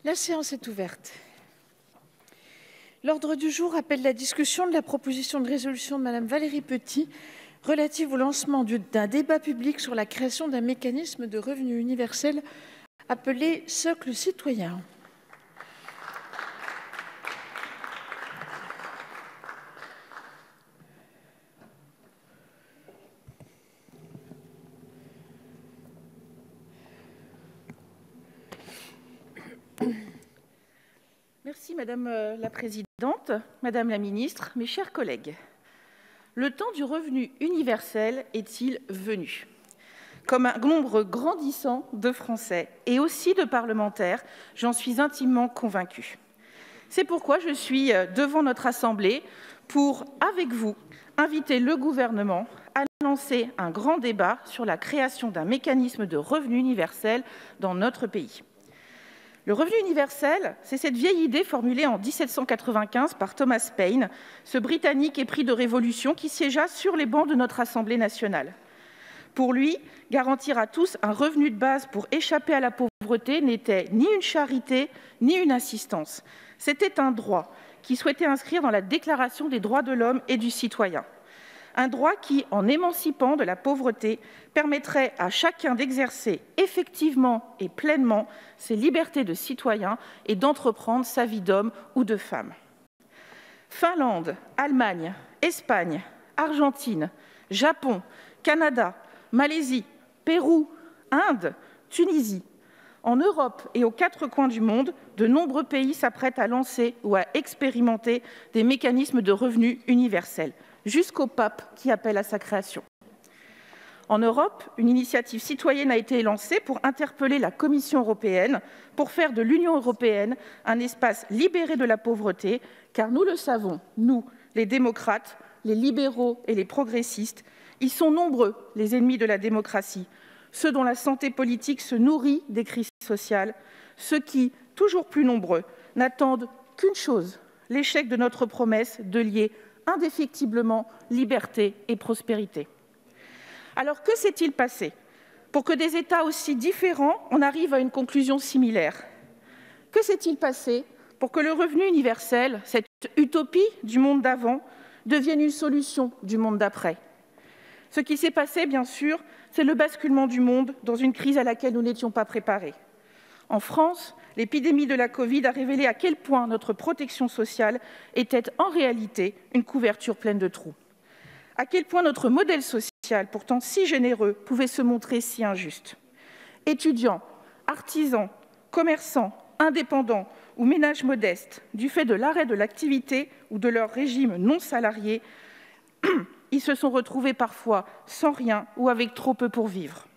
La séance est ouverte. L'ordre du jour appelle la discussion de la proposition de résolution de Madame Valérie Petit relative au lancement d'un débat public sur la création d'un mécanisme de revenu universel appelé socle citoyen. Merci Madame la Présidente, Madame la Ministre, mes chers collègues. Le temps du revenu universel est-il venu ? Comme un nombre grandissant de Français et aussi de parlementaires, j'en suis intimement convaincue. C'est pourquoi je suis devant notre Assemblée pour, avec vous, inviter le gouvernement à lancer un grand débat sur la création d'un mécanisme de revenu universel dans notre pays. Le revenu universel, c'est cette vieille idée formulée en 1795 par Thomas Paine, ce Britannique épris de révolution qui siégea sur les bancs de notre Assemblée nationale. Pour lui, garantir à tous un revenu de base pour échapper à la pauvreté n'était ni une charité, ni une assistance. C'était un droit qu'il souhaitait inscrire dans la Déclaration des droits de l'homme et du citoyen. Un droit qui, en émancipant de la pauvreté, permettrait à chacun d'exercer effectivement et pleinement ses libertés de citoyen et d'entreprendre sa vie d'homme ou de femme. Finlande, Allemagne, Espagne, Argentine, Japon, Canada, Malaisie, Pérou, Inde, Tunisie. En Europe et aux quatre coins du monde, de nombreux pays s'apprêtent à lancer ou à expérimenter des mécanismes de revenu universel, jusqu'au pape qui appelle à sa création. En Europe, une initiative citoyenne a été lancée pour interpeller la Commission européenne pour faire de l'Union européenne un espace libéré de la pauvreté, car nous le savons, nous, les démocrates, les libéraux et les progressistes, ils sont nombreux, les ennemis de la démocratie, ceux dont la santé politique se nourrit des crises sociales, ceux qui, toujours plus nombreux, n'attendent qu'une chose, l'échec de notre promesse de lier indéfectiblement liberté et prospérité. Alors que s'est-il passé pour que des États aussi différents en arrivent à une conclusion similaire? Que s'est-il passé pour que le revenu universel, cette utopie du monde d'avant, devienne une solution du monde d'après? Ce qui s'est passé, bien sûr, c'est le basculement du monde dans une crise à laquelle nous n'étions pas préparés. En France, l'épidémie de la Covid a révélé à quel point notre protection sociale était en réalité une couverture pleine de trous. À quel point notre modèle social, pourtant si généreux, pouvait se montrer si injuste. Étudiants, artisans, commerçants, indépendants ou ménages modestes, du fait de l'arrêt de l'activité ou de leur régime non salarié, ils se sont retrouvés parfois sans rien ou avec trop peu pour vivre.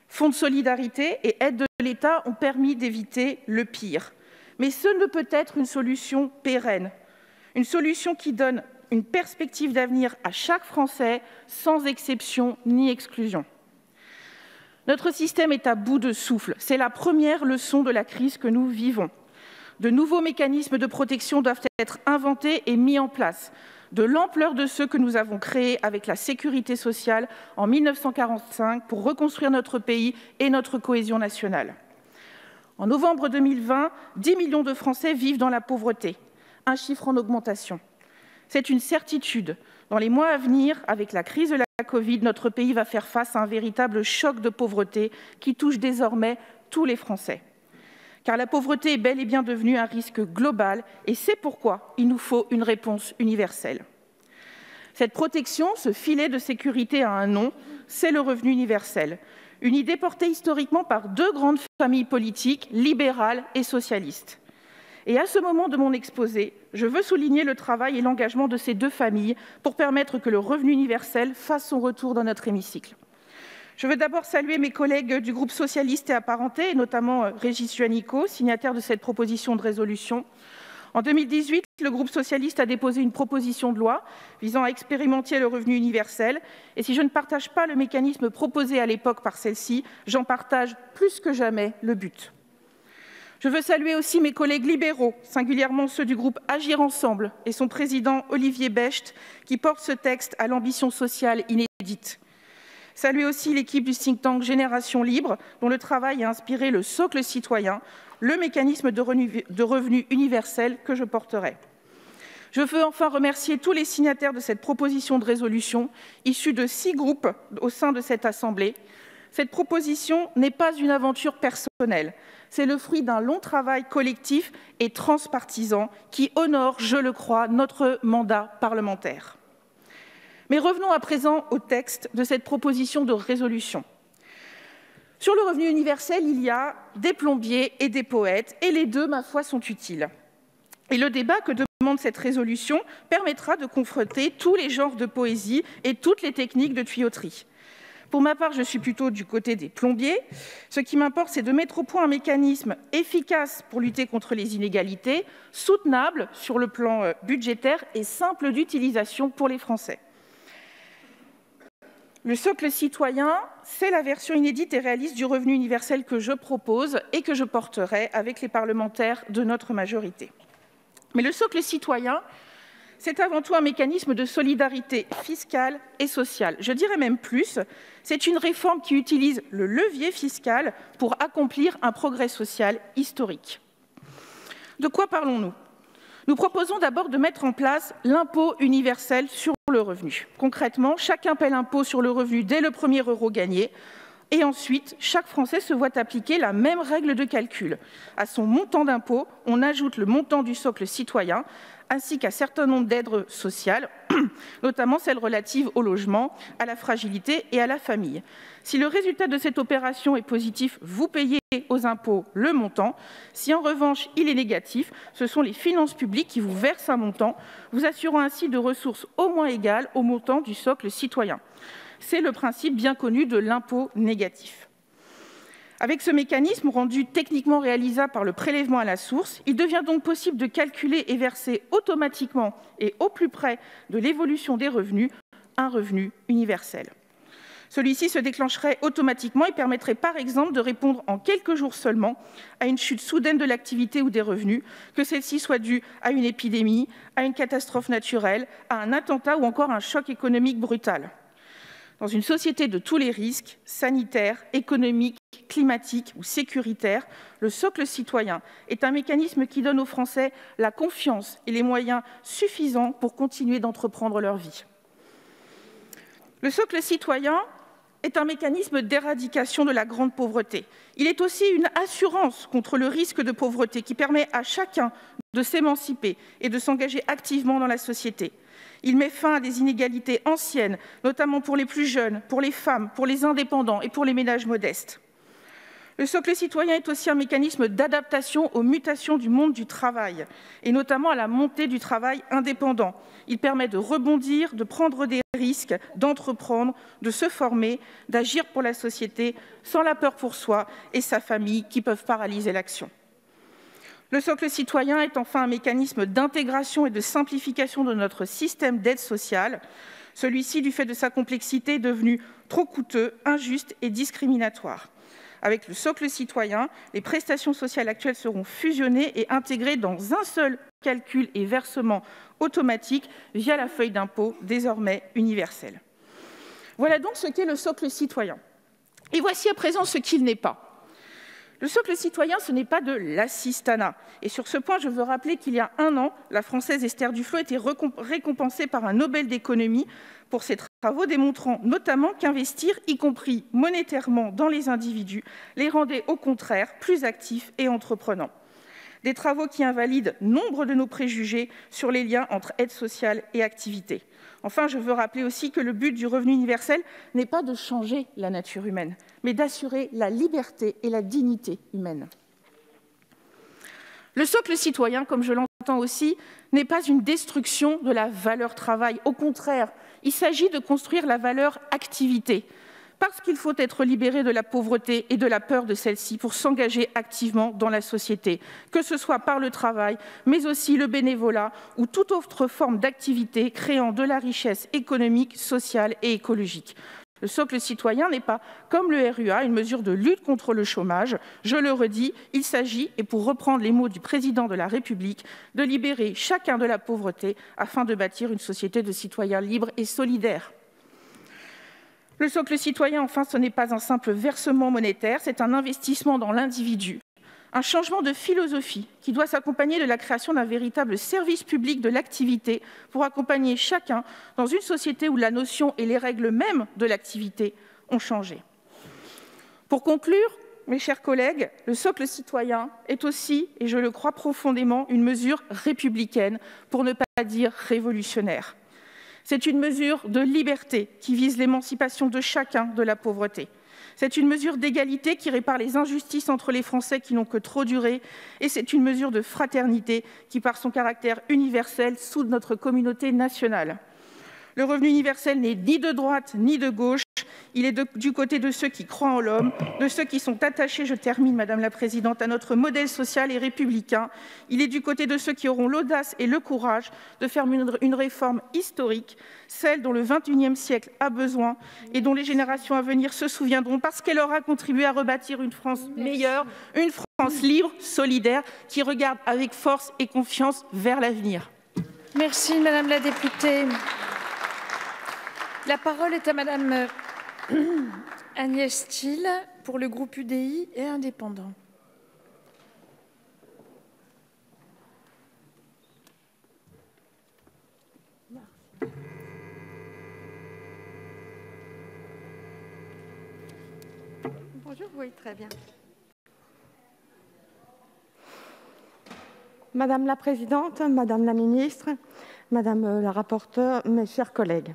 Fonds de solidarité et aides de l'État ont permis d'éviter le pire. Mais ce ne peut être une solution pérenne, une solution qui donne une perspective d'avenir à chaque Français, sans exception ni exclusion. Notre système est à bout de souffle. C'est la première leçon de la crise que nous vivons. De nouveaux mécanismes de protection doivent être inventés et mis en place, de l'ampleur de ceux que nous avons créés avec la sécurité sociale en 1945 pour reconstruire notre pays et notre cohésion nationale. En novembre 2020, 10 millions de Français vivent dans la pauvreté, un chiffre en augmentation. C'est une certitude. Dans les mois à venir, avec la crise de la Covid, notre pays va faire face à un véritable choc de pauvreté qui touche désormais tous les Français. Car la pauvreté est bel et bien devenue un risque global et c'est pourquoi il nous faut une réponse universelle. Cette protection, ce filet de sécurité a un nom, c'est le revenu universel. Une idée portée historiquement par deux grandes familles politiques, libérales et socialistes. Et à ce moment de mon exposé, je veux souligner le travail et l'engagement de ces deux familles pour permettre que le revenu universel fasse son retour dans notre hémicycle. Je veux d'abord saluer mes collègues du groupe socialiste et apparentés, et notamment Régis Juanico, signataire de cette proposition de résolution. En 2018, le groupe socialiste a déposé une proposition de loi visant à expérimenter le revenu universel. Et si je ne partage pas le mécanisme proposé à l'époque par celle-ci, j'en partage plus que jamais le but. Je veux saluer aussi mes collègues libéraux, singulièrement ceux du groupe Agir Ensemble et son président Olivier Becht, qui porte ce texte à l'ambition sociale inédite. Saluer aussi l'équipe du think tank Génération Libre, dont le travail a inspiré le socle citoyen, le mécanisme de revenu universel que je porterai. Je veux enfin remercier tous les signataires de cette proposition de résolution, issue de 6 groupes au sein de cette Assemblée. Cette proposition n'est pas une aventure personnelle, c'est le fruit d'un long travail collectif et transpartisan qui honore, je le crois, notre mandat parlementaire. Mais revenons à présent au texte de cette proposition de résolution. Sur le revenu universel, il y a des plombiers et des poètes, et les deux, ma foi, sont utiles. Et le débat que demande cette résolution permettra de confronter tous les genres de poésie et toutes les techniques de tuyauterie. Pour ma part, je suis plutôt du côté des plombiers. Ce qui m'importe, c'est de mettre au point un mécanisme efficace pour lutter contre les inégalités, soutenable sur le plan budgétaire et simple d'utilisation pour les Français. Le socle citoyen, c'est la version inédite et réaliste du revenu universel que je propose et que je porterai avec les parlementaires de notre majorité. Mais le socle citoyen, c'est avant tout un mécanisme de solidarité fiscale et sociale. Je dirais même plus, c'est une réforme qui utilise le levier fiscal pour accomplir un progrès social historique. De quoi parlons-nous ? Nous proposons d'abord de mettre en place l'impôt universel sur le revenu. Concrètement, chacun paie l'impôt sur le revenu dès le premier euro gagné. Et ensuite, chaque Français se voit appliquer la même règle de calcul. À son montant d'impôt, on ajoute le montant du socle citoyen, ainsi qu'un certain nombre d'aides sociales, notamment celles relatives au logement, à la fragilité et à la famille. Si le résultat de cette opération est positif, vous payez aux impôts le montant. Si en revanche il est négatif, ce sont les finances publiques qui vous versent un montant, vous assurant ainsi de ressources au moins égales au montant du socle citoyen. C'est le principe bien connu de l'impôt négatif. Avec ce mécanisme rendu techniquement réalisable par le prélèvement à la source, il devient donc possible de calculer et verser automatiquement et au plus près de l'évolution des revenus un revenu universel. Celui-ci se déclencherait automatiquement et permettrait par exemple de répondre en quelques jours seulement à une chute soudaine de l'activité ou des revenus, que celle-ci soit due à une épidémie, à une catastrophe naturelle, à un attentat ou encore à un choc économique brutal. Dans une société de tous les risques, sanitaires, économiques, climatiques ou sécuritaires, le socle citoyen est un mécanisme qui donne aux Français la confiance et les moyens suffisants pour continuer d'entreprendre leur vie. Le socle citoyen est un mécanisme d'éradication de la grande pauvreté. Il est aussi une assurance contre le risque de pauvreté qui permet à chacun de s'émanciper et de s'engager activement dans la société. Il met fin à des inégalités anciennes, notamment pour les plus jeunes, pour les femmes, pour les indépendants et pour les ménages modestes. Le socle citoyen est aussi un mécanisme d'adaptation aux mutations du monde du travail, et notamment à la montée du travail indépendant. Il permet de rebondir, de prendre des risques, d'entreprendre, de se former, d'agir pour la société, sans la peur pour soi et sa famille qui peuvent paralyser l'action. Le socle citoyen est enfin un mécanisme d'intégration et de simplification de notre système d'aide sociale. Celui-ci, du fait de sa complexité, est devenu trop coûteux, injuste et discriminatoire. Avec le socle citoyen, les prestations sociales actuelles seront fusionnées et intégrées dans un seul calcul et versement automatique via la feuille d'impôt désormais universelle. Voilà donc ce qu'est le socle citoyen. Et voici à présent ce qu'il n'est pas. Le socle citoyen, ce n'est pas de l'assistanat. Et sur ce point, je veux rappeler qu'il y a 1 an, la Française Esther Duflo a été récompensée par un Nobel d'économie pour ses travaux, démontrant notamment qu'investir, y compris monétairement dans les individus, les rendait au contraire plus actifs et entreprenants. Des travaux qui invalident nombre de nos préjugés sur les liens entre aide sociale et activité. Enfin, je veux rappeler aussi que le but du revenu universel n'est pas de changer la nature humaine, mais d'assurer la liberté et la dignité humaine. Le socle citoyen, comme je l'entends aussi, n'est pas une destruction de la valeur travail. Au contraire, il s'agit de construire la valeur activité, parce qu'il faut être libéré de la pauvreté et de la peur de celle-ci pour s'engager activement dans la société, que ce soit par le travail, mais aussi le bénévolat ou toute autre forme d'activité créant de la richesse économique, sociale et écologique. Le socle citoyen n'est pas, comme le RUA, une mesure de lutte contre le chômage. Je le redis, il s'agit, et pour reprendre les mots du président de la République, de libérer chacun de la pauvreté afin de bâtir une société de citoyens libres et solidaires. Le socle citoyen, enfin, ce n'est pas un simple versement monétaire, c'est un investissement dans l'individu, Un changement de philosophie qui doit s'accompagner de la création d'un véritable service public de l'activité pour accompagner chacun dans une société où la notion et les règles mêmes de l'activité ont changé. Pour conclure, mes chers collègues, le socle citoyen est aussi, et je le crois profondément, une mesure républicaine, pour ne pas dire révolutionnaire. C'est une mesure de liberté qui vise l'émancipation de chacun de la pauvreté. C'est une mesure d'égalité qui répare les injustices entre les Français qui n'ont que trop duré. Et c'est une mesure de fraternité qui, par son caractère universel, soude notre communauté nationale. Le revenu universel n'est ni de droite ni de gauche. Il est du côté de ceux qui croient en l'homme, de ceux qui sont attachés, je termine, Madame la Présidente, à notre modèle social et républicain. Il est du côté de ceux qui auront l'audace et le courage de faire une réforme historique, celle dont le XXIe siècle a besoin et dont les générations à venir se souviendront parce qu'elle aura contribué à rebâtir une France meilleure, une France libre, solidaire, qui regarde avec force et confiance vers l'avenir. Merci, Madame la députée. La parole est à Madame Agnès Steel pour le groupe UDI et indépendants. Bonjour, oui, très bien. Madame la Présidente, Madame la Ministre, Madame la rapporteure, mes chers collègues.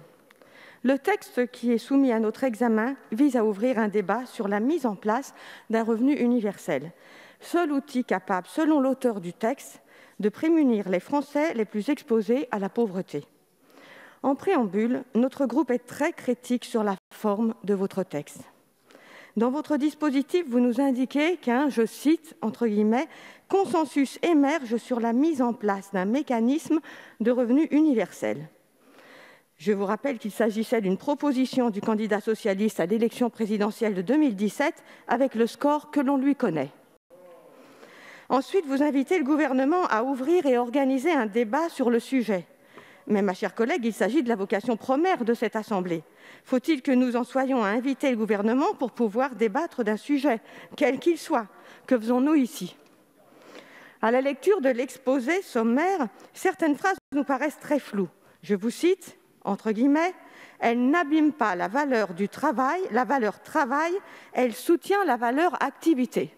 Le texte qui est soumis à notre examen vise à ouvrir un débat sur la mise en place d'un revenu universel, seul outil capable, selon l'auteur du texte, de prémunir les Français les plus exposés à la pauvreté. En préambule, notre groupe est très critique sur la forme de votre texte. Dans votre dispositif, vous nous indiquez qu'un, je cite, entre guillemets, « consensus émerge sur la mise en place d'un mécanisme de revenu universel ». Je vous rappelle qu'il s'agissait d'une proposition du candidat socialiste à l'élection présidentielle de 2017 avec le score que l'on lui connaît. Ensuite, vous invitez le gouvernement à ouvrir et organiser un débat sur le sujet. Mais, ma chère collègue, il s'agit de la vocation première de cette Assemblée. Faut-il que nous en soyons à inviter le gouvernement pour pouvoir débattre d'un sujet, quel qu'il soit? Que faisons-nous ici? À la lecture de l'exposé sommaire, certaines phrases nous paraissent très floues. Je vous cite, entre guillemets, « Elle n'abîme pas la valeur du travail, la valeur travail, elle soutient la valeur activité ».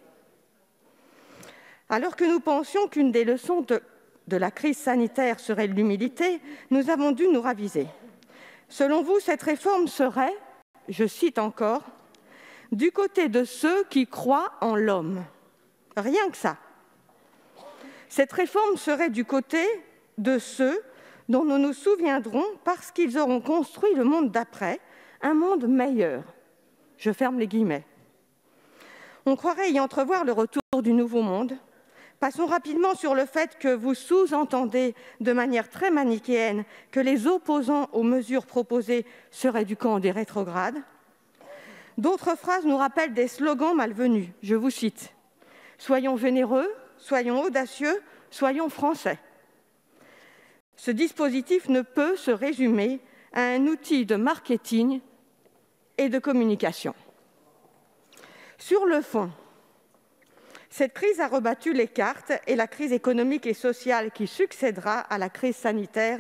Alors que nous pensions qu'une des leçons de la crise sanitaire serait l'humilité, nous avons dû nous raviser. Selon vous, cette réforme serait, je cite encore, « du côté de ceux qui croient en l'homme ». Rien que ça. Cette réforme serait du côté de ceux dont nous nous souviendrons parce qu'ils auront construit le monde d'après, un monde meilleur. Je ferme les guillemets. On croirait y entrevoir le retour du nouveau monde. Passons rapidement sur le fait que vous sous-entendez de manière très manichéenne que les opposants aux mesures proposées seraient du camp des rétrogrades. D'autres phrases nous rappellent des slogans malvenus. Je vous cite. « Soyons généreux, soyons audacieux, soyons français ». Ce dispositif ne peut se résumer à un outil de marketing et de communication. Sur le fond, cette crise a rebattu les cartes et la crise économique et sociale qui succédera à la crise sanitaire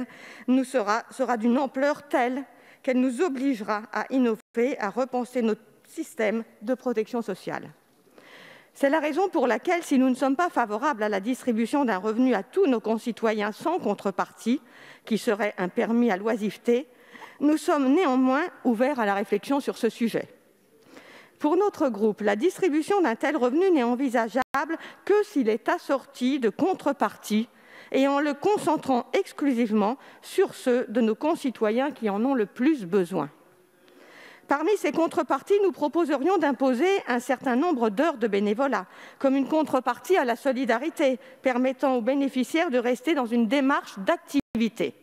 sera d'une ampleur telle qu'elle nous obligera à innover, à repenser notre système de protection sociale. C'est la raison pour laquelle, si nous ne sommes pas favorables à la distribution d'un revenu à tous nos concitoyens sans contrepartie, qui serait un permis à l'oisiveté, nous sommes néanmoins ouverts à la réflexion sur ce sujet. Pour notre groupe, la distribution d'un tel revenu n'est envisageable que s'il est assorti de contreparties et en le concentrant exclusivement sur ceux de nos concitoyens qui en ont le plus besoin. Parmi ces contreparties, nous proposerions d'imposer un certain nombre d'heures de bénévolat, comme une contrepartie à la solidarité, permettant aux bénéficiaires de rester dans une démarche d'activité.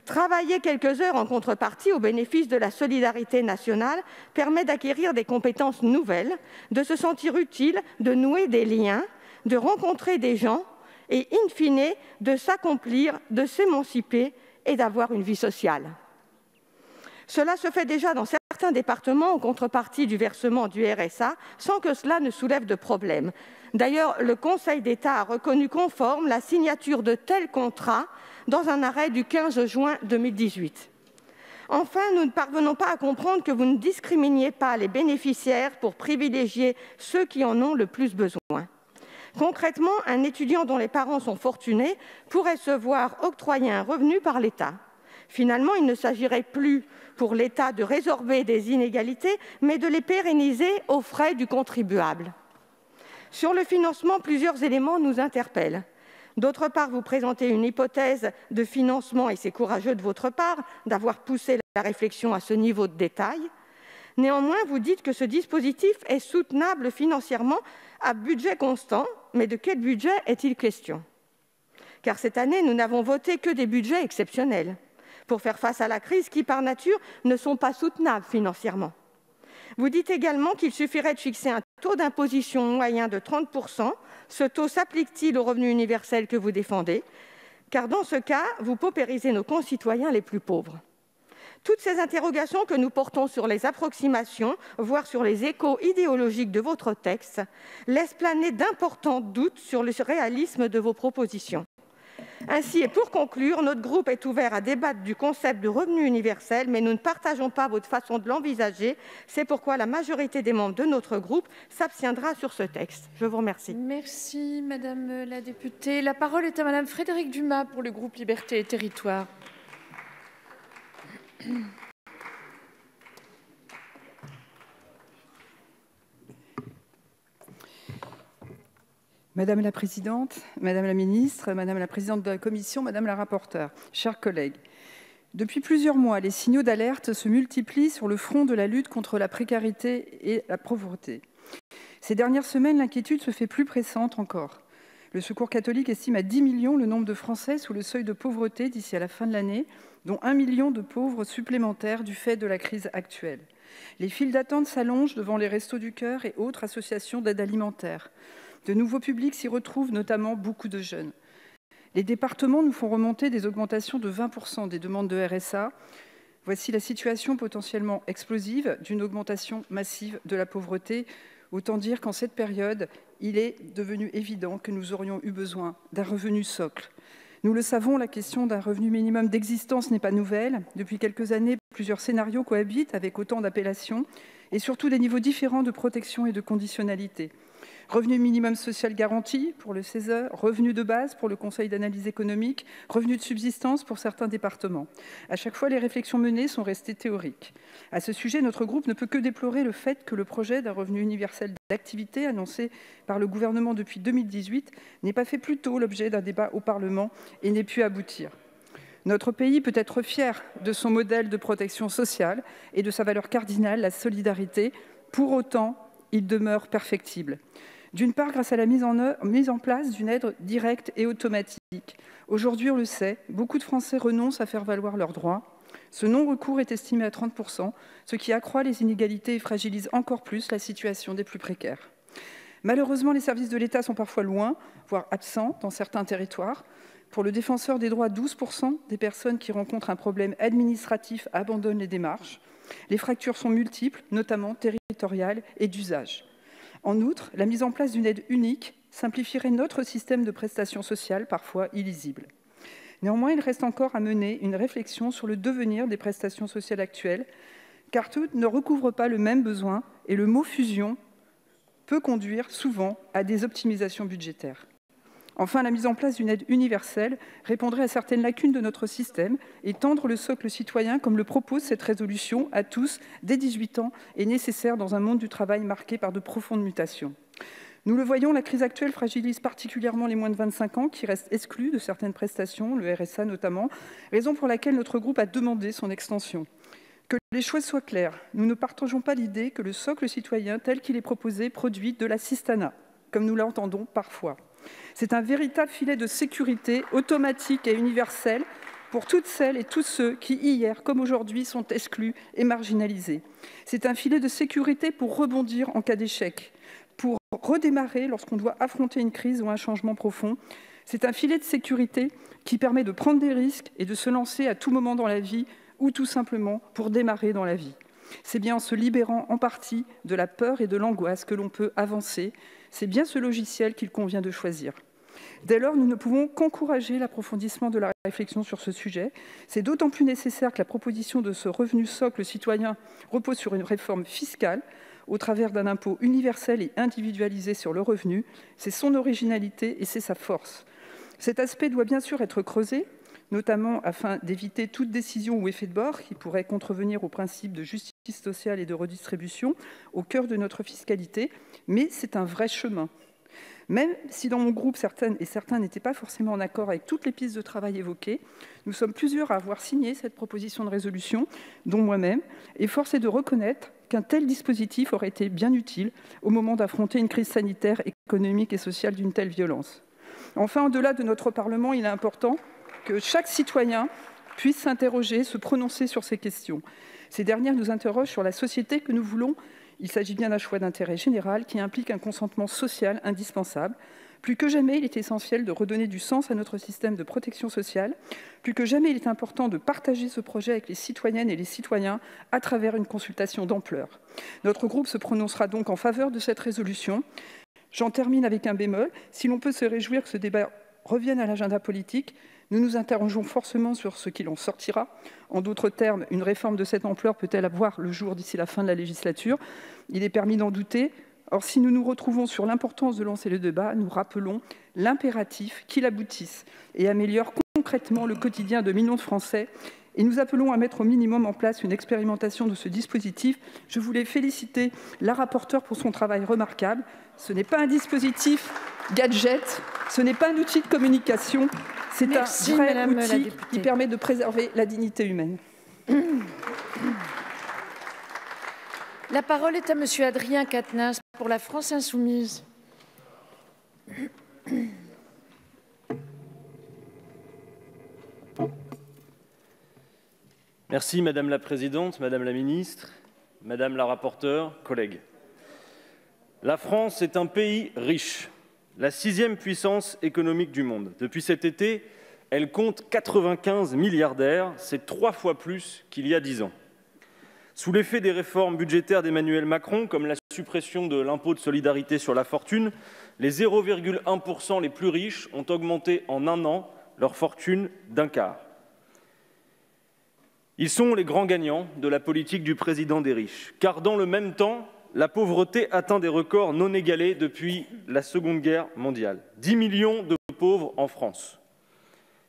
Travailler quelques heures en contrepartie au bénéfice de la solidarité nationale permet d'acquérir des compétences nouvelles, de se sentir utile, de nouer des liens, de rencontrer des gens et, in fine, de s'accomplir, de s'émanciper et d'avoir une vie sociale. Cela se fait déjà dans certains certains départements en contrepartie du versement du RSA, sans que cela ne soulève de problème. D'ailleurs, le Conseil d'État a reconnu conforme la signature de tels contrats dans un arrêt du 15 juin 2018. Enfin, nous ne parvenons pas à comprendre que vous ne discriminiez pas les bénéficiaires pour privilégier ceux qui en ont le plus besoin. Concrètement, un étudiant dont les parents sont fortunés pourrait se voir octroyer un revenu par l'État. Finalement, il ne s'agirait plus pour l'État de résorber des inégalités, mais de les pérenniser aux frais du contribuable. Sur le financement, plusieurs éléments nous interpellent. D'autre part, vous présentez une hypothèse de financement, et c'est courageux de votre part d'avoir poussé la réflexion à ce niveau de détail. Néanmoins, vous dites que ce dispositif est soutenable financièrement à budget constant, mais de quel budget est-il question? Car cette année, nous n'avons voté que des budgets exceptionnels pour faire face à la crise qui, par nature, ne sont pas soutenables financièrement. Vous dites également qu'il suffirait de fixer un taux d'imposition moyen de 30 %. Ce taux s'applique-t-il au revenu universel que vous défendez? Car dans ce cas, vous paupérisez nos concitoyens les plus pauvres. Toutes ces interrogations que nous portons sur les approximations, voire sur les échos idéologiques de votre texte, laissent planer d'importants doutes sur le réalisme de vos propositions. Ainsi, et pour conclure, notre groupe est ouvert à débattre du concept de revenu universel, mais nous ne partageons pas votre façon de l'envisager. C'est pourquoi la majorité des membres de notre groupe s'abstiendra sur ce texte. Je vous remercie. Merci, Madame la députée. La parole est à Madame Frédérique Dumas pour le groupe Liberté et Territoires. Madame la présidente, Madame la ministre, Madame la présidente de la commission, Madame la rapporteure, chers collègues, depuis plusieurs mois, les signaux d'alerte se multiplient sur le front de la lutte contre la précarité et la pauvreté. Ces dernières semaines, l'inquiétude se fait plus pressante encore. Le Secours catholique estime à 10 millions le nombre de Français sous le seuil de pauvreté d'ici à la fin de l'année, dont 1 million de pauvres supplémentaires du fait de la crise actuelle. Les files d'attente s'allongent devant les Restos du Cœur et autres associations d'aide alimentaire. De nouveaux publics s'y retrouvent, notamment beaucoup de jeunes. Les départements nous font remonter des augmentations de 20 % des demandes de RSA. Voici la situation potentiellement explosive d'une augmentation massive de la pauvreté. Autant dire qu'en cette période, il est devenu évident que nous aurions eu besoin d'un revenu socle. Nous le savons, la question d'un revenu minimum d'existence n'est pas nouvelle. Depuis quelques années, plusieurs scénarios cohabitent avec autant d'appellations et surtout des niveaux différents de protection et de conditionnalité. Revenu minimum social garanti pour le CESE, revenu de base pour le Conseil d'analyse économique, revenu de subsistance pour certains départements. À chaque fois, les réflexions menées sont restées théoriques. À ce sujet, notre groupe ne peut que déplorer le fait que le projet d'un revenu universel d'activité annoncé par le gouvernement depuis 2018 n'ait pas fait plus tôt l'objet d'un débat au Parlement et n'ait pu aboutir. Notre pays peut être fier de son modèle de protection sociale et de sa valeur cardinale, la solidarité. Pour autant, il demeure perfectible. D'une part, grâce à la mise en place d'une aide directe et automatique. Aujourd'hui, on le sait, beaucoup de Français renoncent à faire valoir leurs droits. Ce non-recours est estimé à 30 %, ce qui accroît les inégalités et fragilise encore plus la situation des plus précaires. Malheureusement, les services de l'État sont parfois loin, voire absents dans certains territoires. Pour le défenseur des droits, 12 % des personnes qui rencontrent un problème administratif abandonnent les démarches. Les fractures sont multiples, notamment territoriales et d'usage. En outre, la mise en place d'une aide unique simplifierait notre système de prestations sociales, parfois illisible. Néanmoins, il reste encore à mener une réflexion sur le devenir des prestations sociales actuelles, car toutes ne recouvrent pas le même besoin et le mot « fusion » peut conduire souvent à des optimisations budgétaires. Enfin, la mise en place d'une aide universelle répondrait à certaines lacunes de notre système et tendre le socle citoyen, comme le propose cette résolution, à tous, dès 18 ans, est nécessaire dans un monde du travail marqué par de profondes mutations. Nous le voyons, la crise actuelle fragilise particulièrement les moins de 25 ans qui restent exclus de certaines prestations, le RSA notamment, raison pour laquelle notre groupe a demandé son extension. Que les choix soient clairs, nous ne partageons pas l'idée que le socle citoyen tel qu'il est proposé produit de l'assistanat, comme nous l'entendons parfois. C'est un véritable filet de sécurité automatique et universel pour toutes celles et tous ceux qui, hier comme aujourd'hui, sont exclus et marginalisés. C'est un filet de sécurité pour rebondir en cas d'échec, pour redémarrer lorsqu'on doit affronter une crise ou un changement profond. C'est un filet de sécurité qui permet de prendre des risques et de se lancer à tout moment dans la vie ou tout simplement pour démarrer dans la vie. C'est bien en se libérant en partie de la peur et de l'angoisse que l'on peut avancer. C'est bien ce logiciel qu'il convient de choisir. Dès lors, nous ne pouvons qu'encourager l'approfondissement de la réflexion sur ce sujet. C'est d'autant plus nécessaire que la proposition de ce revenu socle citoyen repose sur une réforme fiscale au travers d'un impôt universel et individualisé sur le revenu. C'est son originalité et c'est sa force. Cet aspect doit bien sûr être creusé, notamment afin d'éviter toute décision ou effet de bord qui pourrait contrevenir au principe de justice sociale et de redistribution au cœur de notre fiscalité, mais c'est un vrai chemin. Même si dans mon groupe, certains n'étaient pas forcément en accord avec toutes les pistes de travail évoquées, nous sommes plusieurs à avoir signé cette proposition de résolution, dont moi-même, et force est de reconnaître qu'un tel dispositif aurait été bien utile au moment d'affronter une crise sanitaire, économique et sociale d'une telle violence. Enfin, au-delà de notre Parlement, il est important que chaque citoyen puisse s'interroger, se prononcer sur ces questions. Ces dernières nous interrogent sur la société que nous voulons. Il s'agit bien d'un choix d'intérêt général qui implique un consentement social indispensable. Plus que jamais, il est essentiel de redonner du sens à notre système de protection sociale. Plus que jamais, il est important de partager ce projet avec les citoyennes et les citoyens à travers une consultation d'ampleur. Notre groupe se prononcera donc en faveur de cette résolution. J'en termine avec un bémol. Si l'on peut se réjouir que ce débat revienne à l'agenda politique, nous nous interrogeons forcément sur ce qu'il en sortira. En d'autres termes, une réforme de cette ampleur peut-elle avoir le jour d'ici la fin de la législature? Il est permis d'en douter. Or, si nous nous retrouvons sur l'importance de lancer le débat, nous rappelons l'impératif qu'il aboutisse et améliore concrètement le quotidien de millions de Français. Et nous appelons à mettre au minimum en place une expérimentation de ce dispositif. Je voulais féliciter la rapporteure pour son travail remarquable. Ce n'est pas un dispositif gadget, ce n'est pas un outil de communication, c'est un vrai outil qui permet de préserver la dignité humaine. La parole est à Monsieur Adrien Quatennens pour la France insoumise. Merci Madame la Présidente, Madame la Ministre, Madame la rapporteure, collègues. La France est un pays riche, la 6e puissance économique du monde. Depuis cet été, elle compte 95 milliardaires, c'est 3 fois plus qu'il y a 10 ans. Sous l'effet des réformes budgétaires d'Emmanuel Macron, comme la suppression de l'impôt de solidarité sur la fortune, les 0,1% les plus riches ont augmenté en un an leur fortune d'un quart. Ils sont les grands gagnants de la politique du président des riches, car dans le même temps, la pauvreté atteint des records non égalés depuis la Seconde Guerre mondiale. 10 millions de pauvres en France.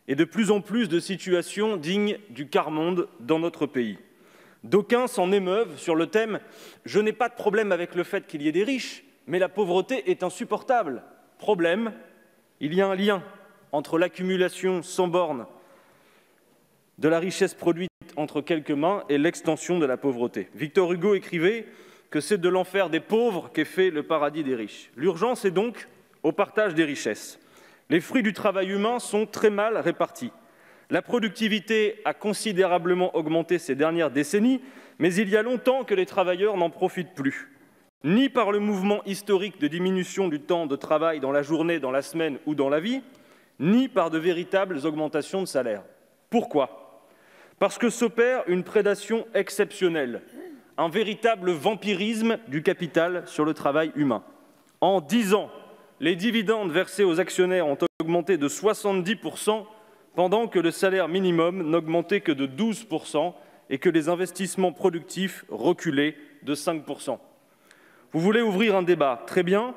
Et de plus en plus de situations dignes du quart-monde dans notre pays. D'aucuns s'en émeuvent sur le thème « Je n'ai pas de problème avec le fait qu'il y ait des riches, mais la pauvreté est insupportable. » Problème, il y a un lien entre l'accumulation sans borne de la richesse produite entre quelques mains et l'extension de la pauvreté. Victor Hugo écrivait que c'est de l'enfer des pauvres qu'est fait le paradis des riches. L'urgence est donc au partage des richesses. Les fruits du travail humain sont très mal répartis. La productivité a considérablement augmenté ces dernières décennies, mais il y a longtemps que les travailleurs n'en profitent plus. Ni par le mouvement historique de diminution du temps de travail dans la journée, dans la semaine ou dans la vie, ni par de véritables augmentations de salaire. Pourquoi? Parce que s'opère une prédation exceptionnelle, un véritable vampirisme du capital sur le travail humain. En 10 ans, les dividendes versés aux actionnaires ont augmenté de 70%, pendant que le salaire minimum n'augmentait que de 12% et que les investissements productifs reculaient de 5%. Vous voulez ouvrir un débat, très bien,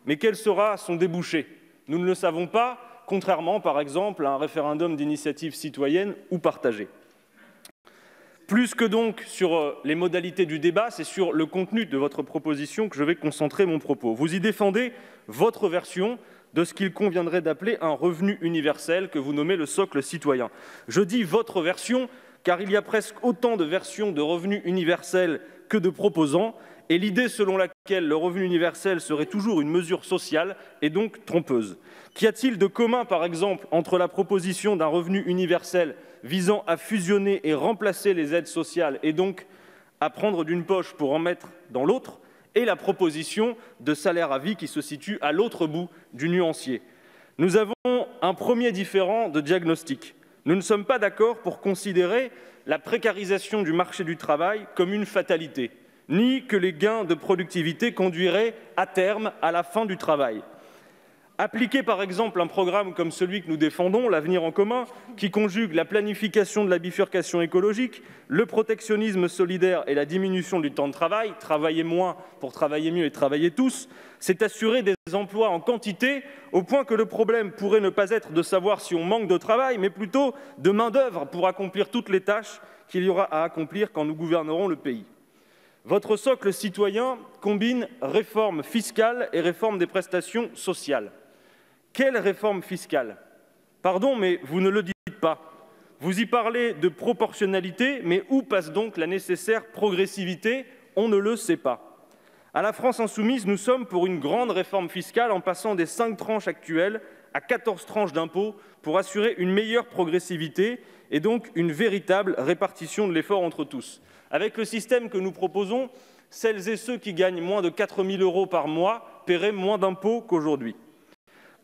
mais quel sera son débouché? Nous ne le savons pas, contrairement par exemple à un référendum d'initiative citoyenne ou partagé. Plus que donc sur les modalités du débat, c'est sur le contenu de votre proposition que je vais concentrer mon propos. Vous y défendez votre version de ce qu'il conviendrait d'appeler un revenu universel que vous nommez le socle citoyen. Je dis votre version car il y a presque autant de versions de revenu universel que de proposants, et l'idée selon laquelle le revenu universel serait toujours une mesure sociale est donc trompeuse. Qu'y a-t-il de commun, par exemple, entre la proposition d'un revenu universel visant à fusionner et remplacer les aides sociales et donc à prendre d'une poche pour en mettre dans l'autre, et la proposition de salaire à vie qui se situe à l'autre bout du nuancier? Nous avons un premier différend de diagnostic. Nous ne sommes pas d'accord pour considérer la précarisation du marché du travail comme une fatalité, ni que les gains de productivité conduiraient à terme à la fin du travail. Appliquer par exemple un programme comme celui que nous défendons, l'Avenir en commun, qui conjugue la planification de la bifurcation écologique, le protectionnisme solidaire et la diminution du temps de travail, travailler moins pour travailler mieux et travailler tous, c'est assurer des emplois en quantité, au point que le problème pourrait ne pas être de savoir si on manque de travail, mais plutôt de main-d'œuvre pour accomplir toutes les tâches qu'il y aura à accomplir quand nous gouvernerons le pays. Votre socle citoyen combine réforme fiscale et réforme des prestations sociales. Quelle réforme fiscale? Pardon, mais vous ne le dites pas. Vous y parlez de proportionnalité, mais où passe donc la nécessaire progressivité? On ne le sait pas. À la France insoumise, nous sommes pour une grande réforme fiscale en passant des 5 tranches actuelles à 14 tranches d'impôts pour assurer une meilleure progressivité et donc une véritable répartition de l'effort entre tous. Avec le système que nous proposons, celles et ceux qui gagnent moins de 4 000 € par mois paieraient moins d'impôts qu'aujourd'hui.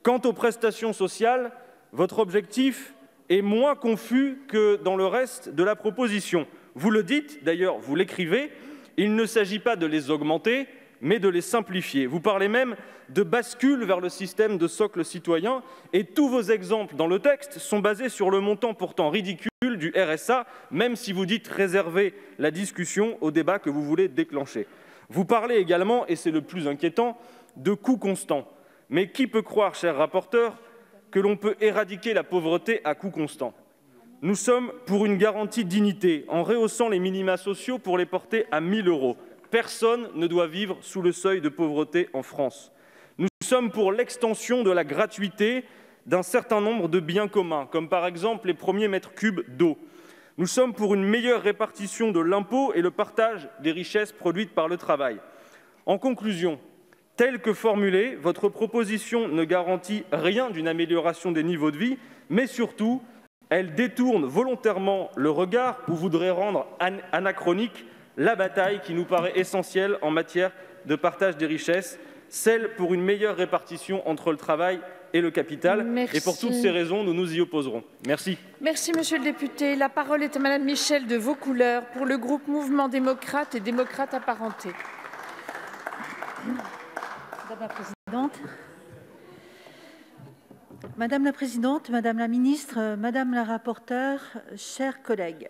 Quant aux prestations sociales, votre objectif est moins confus que dans le reste de la proposition. Vous le dites, d'ailleurs vous l'écrivez, il ne s'agit pas de les augmenter, mais de les simplifier. Vous parlez même de bascule vers le système de socle citoyen et tous vos exemples dans le texte sont basés sur le montant pourtant ridicule du RSA, même si vous dites réserver la discussion au débat que vous voulez déclencher. Vous parlez également, et c'est le plus inquiétant, de coûts constants. Mais qui peut croire, cher rapporteur, que l'on peut éradiquer la pauvreté à coût constant? Nous sommes pour une garantie de dignité, en rehaussant les minima sociaux pour les porter à 1 000 €. Personne ne doit vivre sous le seuil de pauvreté en France. Nous sommes pour l'extension de la gratuité d'un certain nombre de biens communs, comme par exemple les premiers mètres cubes d'eau. Nous sommes pour une meilleure répartition de l'impôt et le partage des richesses produites par le travail. En conclusion, telle que formulée, votre proposition ne garantit rien d'une amélioration des niveaux de vie, mais surtout, elle détourne volontairement le regard ou voudrait rendre anachronique la bataille qui nous paraît essentielle en matière de partage des richesses, celle pour une meilleure répartition entre le travail et le capital. Merci. Et pour toutes ces raisons, nous nous y opposerons. Merci. Merci, monsieur le député. La parole est à madame Michèle de Vaucouleurs pour le groupe Mouvement démocrate et démocrates apparentés. Madame la Présidente, Madame la Ministre, Madame la Rapporteure, chers collègues,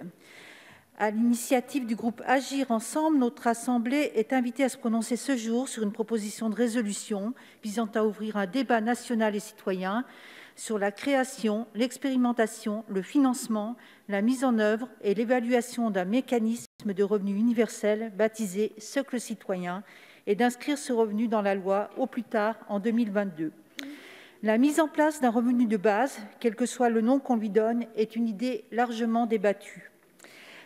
à l'initiative du groupe Agir Ensemble, notre Assemblée est invitée à se prononcer ce jour sur une proposition de résolution visant à ouvrir un débat national et citoyen sur la création, l'expérimentation, le financement, la mise en œuvre et l'évaluation d'un mécanisme de revenu universel baptisé socle citoyen et d'inscrire ce revenu dans la loi au plus tard en 2022. La mise en place d'un revenu de base, quel que soit le nom qu'on lui donne, est une idée largement débattue.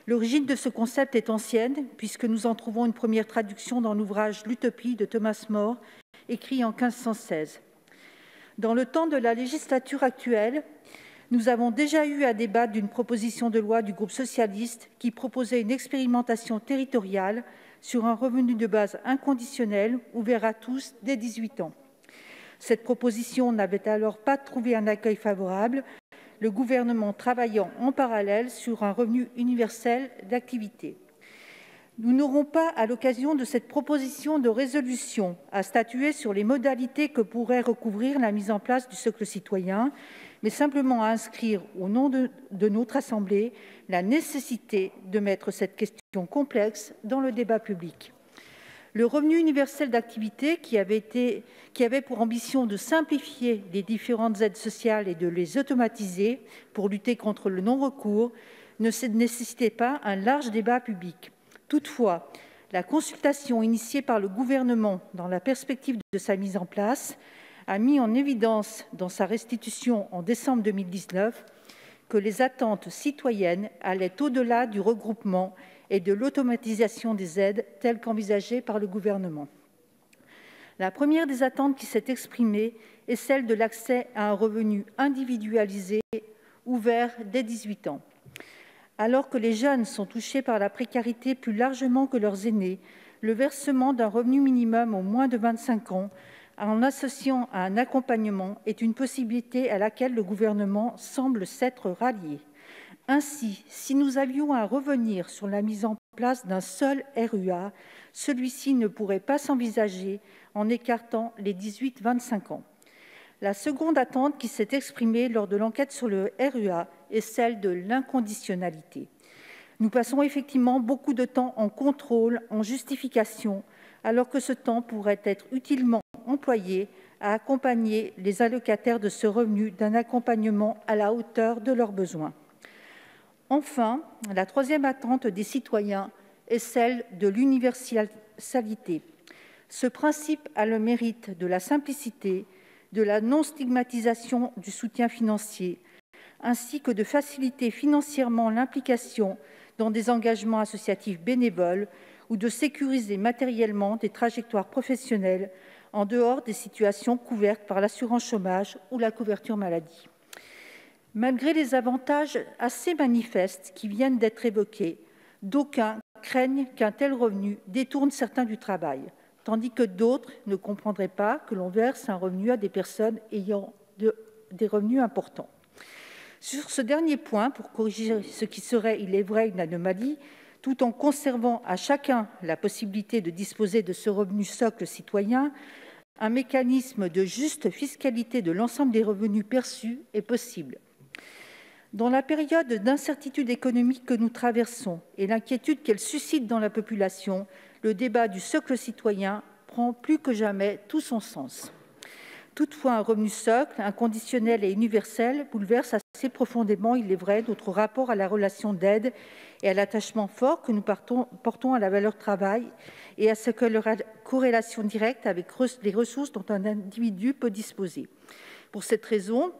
L'origine de ce concept est ancienne, puisque nous en trouvons une première traduction dans l'ouvrage « L'Utopie » de Thomas More, écrit en 1516. Dans le temps de la législature actuelle, nous avons déjà eu à débattre d'une proposition de loi du groupe socialiste qui proposait une expérimentation territoriale sur un revenu de base inconditionnel ouvert à tous dès 18 ans. Cette proposition n'avait alors pas trouvé un accueil favorable, le gouvernement travaillant en parallèle sur un revenu universel d'activité. Nous n'aurons pas, à l'occasion de cette proposition de résolution, à statuer sur les modalités que pourrait recouvrir la mise en place du socle citoyen, mais simplement à inscrire au nom de notre Assemblée la nécessité de mettre cette question complexe dans le débat public. Le revenu universel d'activité, qui avait pour ambition de simplifier les différentes aides sociales et de les automatiser pour lutter contre le non-recours, ne nécessitait pas un large débat public. Toutefois, la consultation initiée par le gouvernement dans la perspective de sa mise en place a mis en évidence dans sa restitution en décembre 2019 que les attentes citoyennes allaient au-delà du regroupement et de l'automatisation des aides telles qu'envisagées par le gouvernement. La première des attentes qui s'est exprimée est celle de l'accès à un revenu individualisé ouvert dès 18 ans. Alors que les jeunes sont touchés par la précarité plus largement que leurs aînés, le versement d'un revenu minimum aux moins de 25 ans, en l'associant à un accompagnement, est une possibilité à laquelle le gouvernement semble s'être rallié. Ainsi, si nous avions à revenir sur la mise en place d'un seul RUA, celui-ci ne pourrait pas s'envisager en écartant les 18-25 ans. La seconde attente qui s'est exprimée lors de l'enquête sur le RUA est celle de l'inconditionnalité. Nous passons effectivement beaucoup de temps en contrôle, en justification, alors que ce temps pourrait être utilement employé à accompagner les allocataires de ce revenu d'un accompagnement à la hauteur de leurs besoins. Enfin, la troisième attente des citoyens est celle de l'universalité. Ce principe a le mérite de la simplicité, de la non-stigmatisation du soutien financier, ainsi que de faciliter financièrement l'implication dans des engagements associatifs bénévoles ou de sécuriser matériellement des trajectoires professionnelles en dehors des situations couvertes par l'assurance chômage ou la couverture maladie. Malgré les avantages assez manifestes qui viennent d'être évoqués, d'aucuns craignent qu'un tel revenu détourne certains du travail, tandis que d'autres ne comprendraient pas que l'on verse un revenu à des personnes ayant des revenus importants. Sur ce dernier point, pour corriger ce qui serait, il est vrai, une anomalie, tout en conservant à chacun la possibilité de disposer de ce revenu socle citoyen, un mécanisme de juste fiscalité de l'ensemble des revenus perçus est possible. Dans la période d'incertitude économique que nous traversons et l'inquiétude qu'elle suscite dans la population, le débat du socle citoyen prend plus que jamais tout son sens. Toutefois, un revenu socle, inconditionnel et universel, bouleverse assez profondément, il est vrai, notre rapport à la relation d'aide et à l'attachement fort que nous portons à la valeur travail et à ce que leur corrélation directe avec les ressources dont un individu peut disposer. Pour cette raison,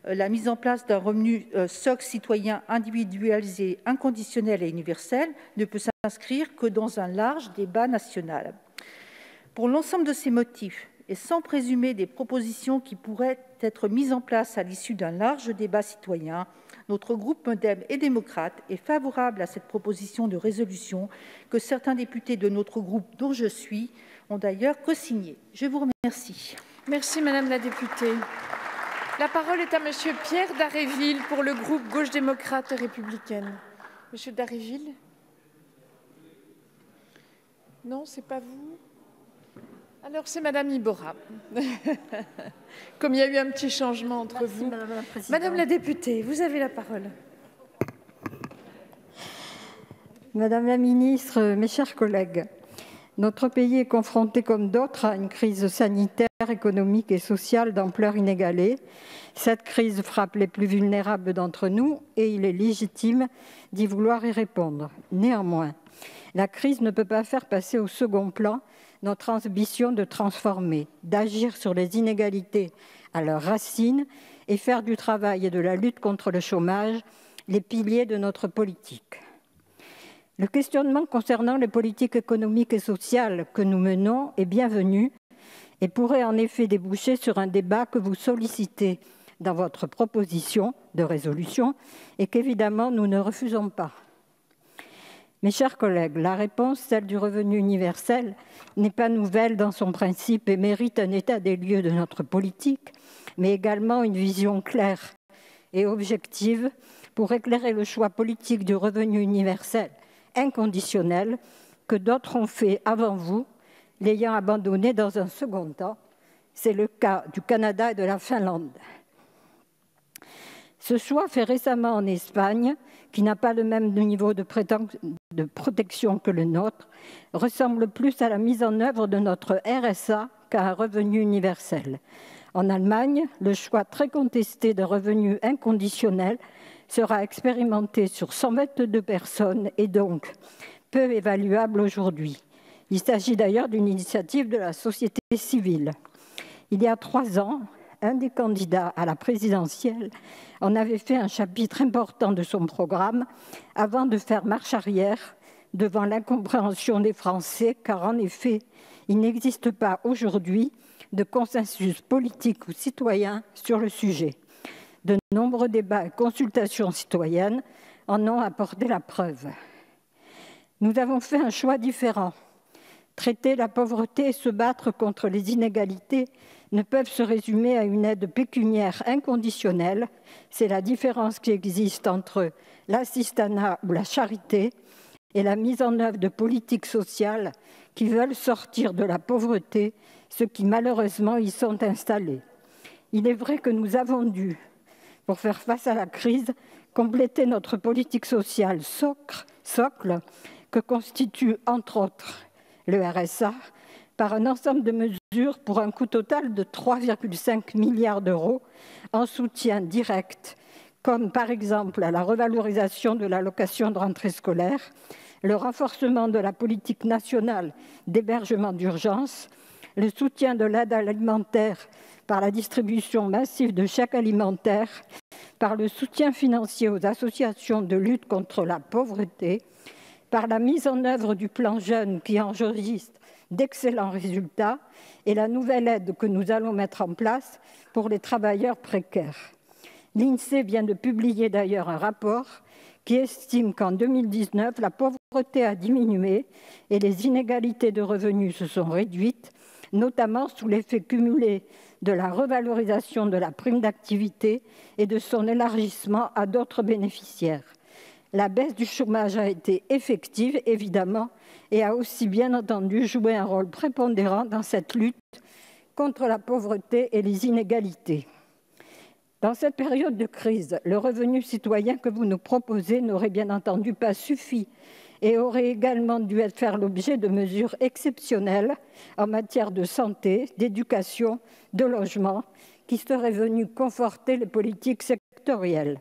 la mise en place d'un revenu socle citoyen individualisé, inconditionnel et universel ne peut s'inscrire que dans un large débat national. Pour l'ensemble de ces motifs, et sans présumer des propositions qui pourraient être mises en place à l'issue d'un large débat citoyen, notre groupe Modem et démocrate est favorable à cette proposition de résolution que certains députés de notre groupe, dont je suis, ont d'ailleurs co-signée. Je vous remercie. Merci Madame la députée. La parole est à Monsieur Pierre Dharréville pour le groupe Gauche démocrate et républicaine. Monsieur Dharréville? Non, c'est pas vous? Alors, c'est Madame Iborra. Comme il y a eu un petit changement entre vous. Madame la députée, vous avez la parole. Madame la ministre, mes chers collègues, notre pays est confronté, comme d'autres, à une crise sanitaire, économique et sociale d'ampleur inégalée. Cette crise frappe les plus vulnérables d'entre nous et il est légitime d'y vouloir y répondre. Néanmoins, la crise ne peut pas faire passer au second plan notre ambition de transformer, d'agir sur les inégalités à leurs racines et faire du travail et de la lutte contre le chômage les piliers de notre politique. Le questionnement concernant les politiques économiques et sociales que nous menons est bienvenu et pourrait en effet déboucher sur un débat que vous sollicitez dans votre proposition de résolution et qu'évidemment nous ne refusons pas. Mes chers collègues, la réponse, celle du revenu universel, n'est pas nouvelle dans son principe et mérite un état des lieux de notre politique, mais également une vision claire et objective pour éclairer le choix politique du revenu universel inconditionnel que d'autres ont fait avant vous, l'ayant abandonné dans un second temps. C'est le cas du Canada et de la Finlande. Ce choix fait récemment en Espagne, qui n'a pas le même niveau de protection que le nôtre, ressemble plus à la mise en œuvre de notre RSA qu'à un revenu universel. En Allemagne, le choix très contesté d'un revenu inconditionnel sera expérimenté sur 122 personnes et donc peu évaluable aujourd'hui. Il s'agit d'ailleurs d'une initiative de la société civile. Il y a 3 ans, un des candidats à la présidentielle en avait fait un chapitre important de son programme avant de faire marche arrière devant l'incompréhension des Français, car en effet, il n'existe pas aujourd'hui de consensus politique ou citoyen sur le sujet. De nombreux débats et consultations citoyennes en ont apporté la preuve. Nous avons fait un choix différent. Traiter la pauvreté et se battre contre les inégalités ne peuvent se résumer à une aide pécuniaire inconditionnelle. C'est la différence qui existe entre l'assistanat ou la charité et la mise en œuvre de politiques sociales qui veulent sortir de la pauvreté ceux qui malheureusement y sont installés. Il est vrai que nous avons dû, pour faire face à la crise, compléter notre politique sociale socle que constitue entre autres le RSA par un ensemble de mesures pour un coût total de 3,5 milliards d'euros en soutien direct, comme par exemple la revalorisation de l'allocation de rentrée scolaire, le renforcement de la politique nationale d'hébergement d'urgence, le soutien de l'aide alimentaire par la distribution massive de chèques alimentaires, par le soutien financier aux associations de lutte contre la pauvreté, par la mise en œuvre du plan Jeunes qui enregistre d'excellents résultats et la nouvelle aide que nous allons mettre en place pour les travailleurs précaires. L'INSEE vient de publier d'ailleurs un rapport qui estime qu'en 2019, la pauvreté a diminué et les inégalités de revenus se sont réduites, notamment sous l'effet cumulé de la revalorisation de la prime d'activité et de son élargissement à d'autres bénéficiaires. La baisse du chômage a été effective, évidemment, et a aussi bien entendu joué un rôle prépondérant dans cette lutte contre la pauvreté et les inégalités. Dans cette période de crise, le revenu citoyen que vous nous proposez n'aurait bien entendu pas suffi et aurait également dû faire l'objet de mesures exceptionnelles en matière de santé, d'éducation, de logement, qui seraient venues conforter les politiques sectorielles.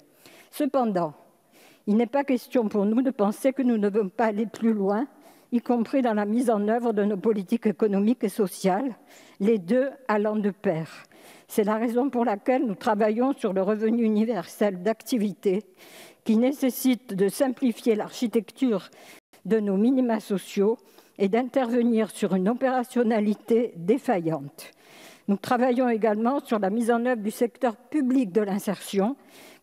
Cependant, il n'est pas question pour nous de penser que nous ne devons pas aller plus loin, y compris dans la mise en œuvre de nos politiques économiques et sociales, les deux allant de pair. C'est la raison pour laquelle nous travaillons sur le revenu universel d'activité, qui nécessite de simplifier l'architecture de nos minima sociaux et d'intervenir sur une opérationnalité défaillante. Nous travaillons également sur la mise en œuvre du secteur public de l'insertion,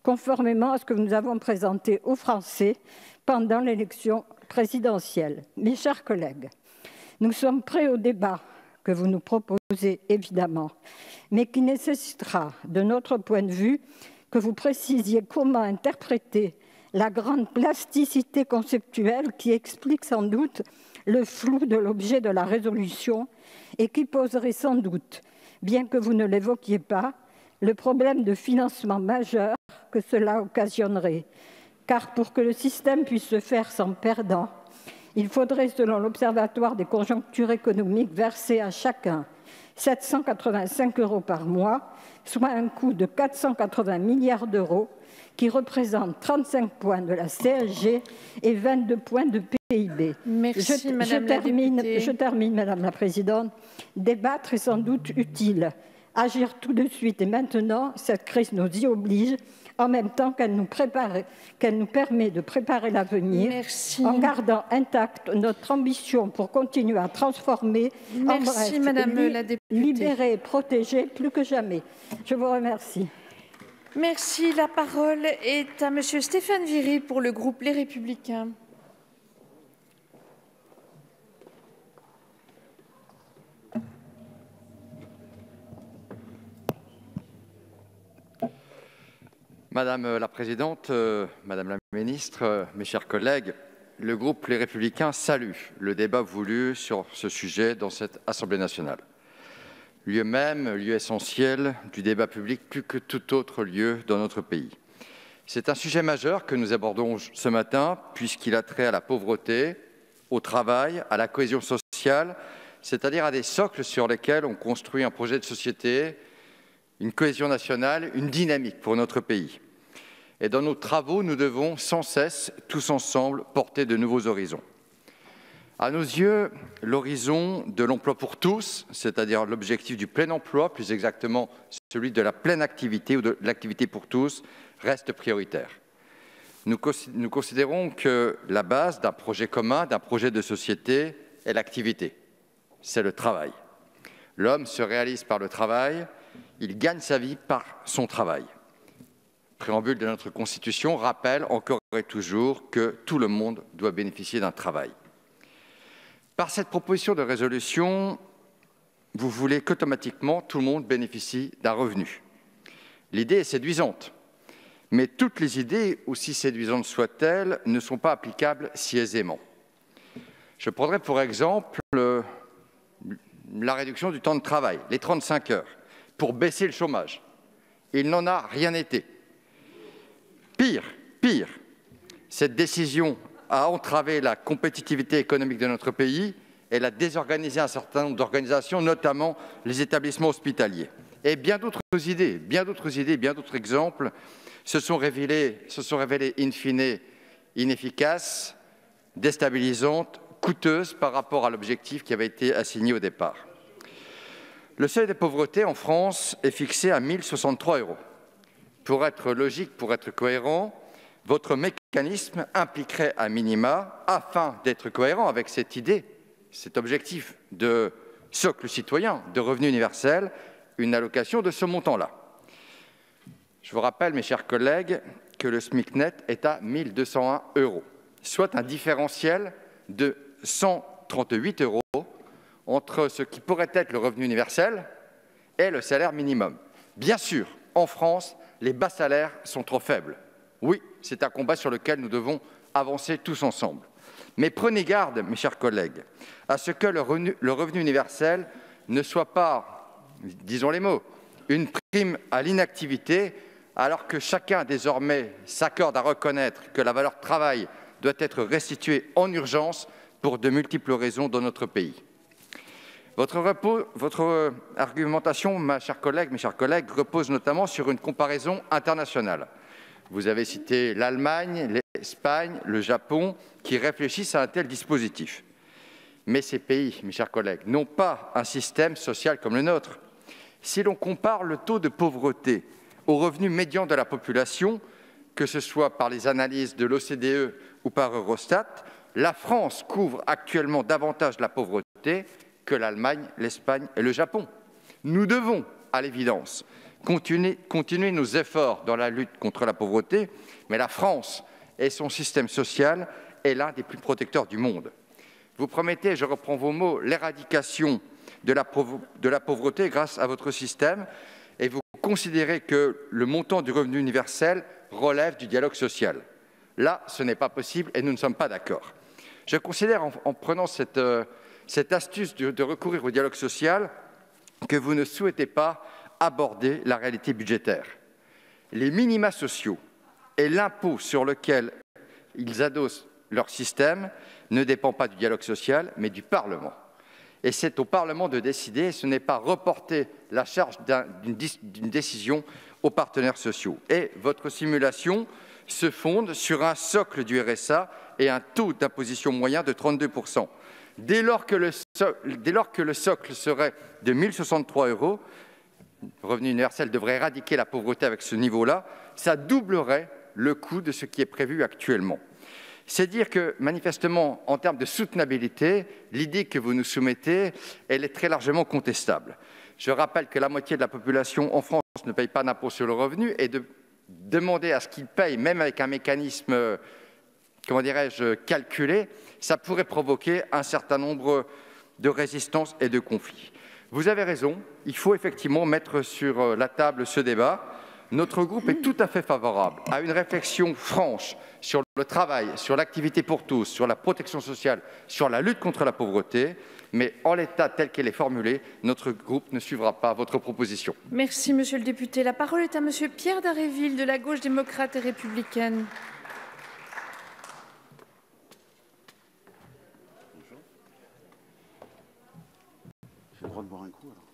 conformément à ce que nous avons présenté aux Français pendant l'élection présidentielle. Mes chers collègues, nous sommes prêts au débat que vous nous proposez, évidemment, mais qui nécessitera, de notre point de vue, que vous précisiez comment interpréter la grande plasticité conceptuelle qui explique sans doute le flou de l'objet de la résolution et qui poserait sans doute, bien que vous ne l'évoquiez pas, le problème de financement majeur que cela occasionnerait. Car pour que le système puisse se faire sans perdant, il faudrait, selon l'Observatoire des conjonctures économiques, verser à chacun 785 € par mois, soit un coût de 480 milliards d'euros, qui représente 35 points de la CSG et 22 points de PIB. Merci, Madame la députée. Je termine, Madame la Présidente. Débattre est sans doute utile. Agir tout de suite et maintenant, cette crise nous y oblige, en même temps qu'elle nous permet de préparer l'avenir, en gardant intacte notre ambition pour continuer à transformer, Merci, Madame la députée. Libérer et protéger plus que jamais. Je vous remercie. Merci. La parole est à Monsieur Stéphane Viry pour le groupe Les Républicains. Madame la Présidente, Madame la Ministre, mes chers collègues, le groupe Les Républicains salue le débat voulu sur ce sujet dans cette Assemblée nationale. Lieu même, lieu essentiel du débat public plus que tout autre lieu dans notre pays. C'est un sujet majeur que nous abordons ce matin puisqu'il a trait à la pauvreté, au travail, à la cohésion sociale, c'est-à-dire à des socles sur lesquels on construit un projet de société, une cohésion nationale, une dynamique pour notre pays. Et dans nos travaux, nous devons sans cesse, tous ensemble, porter de nouveaux horizons. À nos yeux, l'horizon de l'emploi pour tous, c'est-à-dire l'objectif du plein emploi, plus exactement celui de la pleine activité ou de l'activité pour tous, reste prioritaire. Nous considérons que la base d'un projet commun, d'un projet de société, est l'activité, c'est le travail. L'homme se réalise par le travail, il gagne sa vie par son travail. Le préambule de notre Constitution rappelle encore et toujours que tout le monde doit bénéficier d'un travail. Par cette proposition de résolution, vous voulez qu'automatiquement tout le monde bénéficie d'un revenu. L'idée est séduisante, mais toutes les idées, aussi séduisantes soient-elles, ne sont pas applicables si aisément. Je prendrai pour exemple la réduction du temps de travail, les 35 heures, pour baisser le chômage. Il n'en a rien été. Pire, cette décision a entravé la compétitivité économique de notre pays. Elle a désorganisé un certain nombre d'organisations, notamment les établissements hospitaliers. Et bien d'autres idées, bien d'autres exemples se sont révélés in fine inefficaces, déstabilisantes, coûteuses par rapport à l'objectif qui avait été assigné au départ. Le seuil de pauvreté en France est fixé à 1 063 €. Pour être logique, pour être cohérent, votre mécanisme impliquerait à minima, afin d'être cohérent avec cette idée, cet objectif de socle citoyen, de revenu universel, une allocation de ce montant-là. Je vous rappelle, mes chers collègues, que le SMIC net est à 1 201 €, soit un différentiel de 138 € entre ce qui pourrait être le revenu universel et le salaire minimum. Bien sûr, en France, les bas salaires sont trop faibles. Oui, c'est un combat sur lequel nous devons avancer tous ensemble. Mais prenez garde, mes chers collègues, à ce que le revenu universel ne soit pas, disons les mots, une prime à l'inactivité, alors que chacun désormais s'accorde à reconnaître que la valeur travail doit être restituée en urgence pour de multiples raisons dans notre pays. Votre argumentation, mes chers collègues, repose notamment sur une comparaison internationale. Vous avez cité l'Allemagne, l'Espagne, le Japon, qui réfléchissent à un tel dispositif. Mais ces pays, mes chers collègues, n'ont pas un système social comme le nôtre. Si l'on compare le taux de pauvreté au revenu médian de la population, que ce soit par les analyses de l'OCDE ou par Eurostat, la France couvre actuellement davantage la pauvreté que l'Allemagne, l'Espagne et le Japon. Nous devons, à l'évidence, continuer nos efforts dans la lutte contre la pauvreté, mais la France et son système social est l'un des plus protecteurs du monde. Vous promettez, je reprends vos mots, l'éradication de la pauvreté grâce à votre système, et vous considérez que le montant du revenu universel relève du dialogue social. Là, ce n'est pas possible et nous ne sommes pas d'accord. Je considère, en prenant cette astuce de recourir au dialogue social, que vous ne souhaitez pas aborder la réalité budgétaire. Les minima sociaux et l'impôt sur lequel ils adossent leur système ne dépend pas du dialogue social, mais du Parlement. Et c'est au Parlement de décider, ce n'est pas reporter la charge d'une décision aux partenaires sociaux. Et votre simulation se fonde sur un socle du RSA et un taux d'imposition moyen de 32 %. Dès lors que le socle serait de 1 063 €, le revenu universel devrait éradiquer la pauvreté avec ce niveau-là, ça doublerait le coût de ce qui est prévu actuellement. C'est dire que, manifestement, en termes de soutenabilité, l'idée que vous nous soumettez, elle est très largement contestable. Je rappelle que la moitié de la population en France ne paye pas d'impôt sur le revenu, et de demander à ce qu'ils payent, même avec un mécanisme, comment dirais-je, calculé, ça pourrait provoquer un certain nombre de résistances et de conflits. Vous avez raison, il faut effectivement mettre sur la table ce débat. Notre groupe est tout à fait favorable à une réflexion franche sur le travail, sur l'activité pour tous, sur la protection sociale, sur la lutte contre la pauvreté, mais en l'état tel qu'elle est formulée, notre groupe ne suivra pas votre proposition. Merci, monsieur le député. La parole est à monsieur Pierre Dharréville, de la Gauche démocrate et républicaine. J'ai le droit de boire un coup, alors.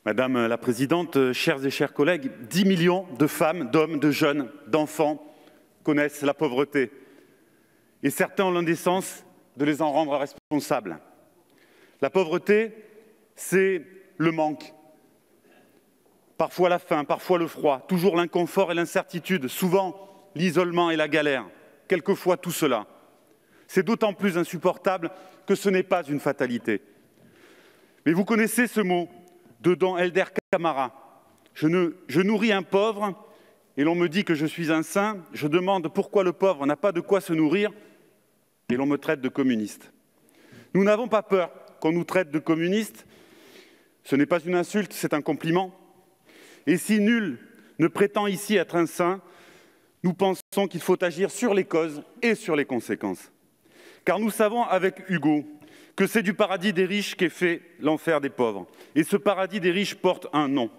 Madame la Présidente, chers et chers collègues, 10 millions de femmes, d'hommes, de jeunes, d'enfants connaissent la pauvreté. Et certains ont l'indécence de les en rendre responsables. La pauvreté, c'est le manque. Parfois la faim, parfois le froid, toujours l'inconfort et l'incertitude, souvent l'isolement et la galère, quelquefois tout cela. C'est d'autant plus insupportable que ce n'est pas une fatalité. Mais vous connaissez ce mot, Dedans, Elder Camara. Je nourris un pauvre et l'on me dit que je suis un saint. Je demande pourquoi le pauvre n'a pas de quoi se nourrir et l'on me traite de communiste. Nous n'avons pas peur qu'on nous traite de communistes. Ce n'est pas une insulte, c'est un compliment. Et si nul ne prétend ici être un saint, nous pensons qu'il faut agir sur les causes et sur les conséquences. Car nous savons avec Hugo que c'est du paradis des riches qu'est fait l'enfer des pauvres. Et ce paradis des riches porte un nom.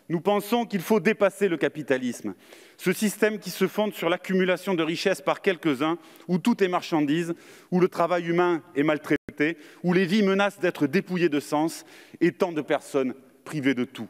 Nous pensons qu'il faut dépasser le capitalisme, ce système qui se fonde sur l'accumulation de richesses par quelques-uns, où tout est marchandise, où le travail humain est maltraité, où les vies menacent d'être dépouillées de sens et tant de personnes privées de tout.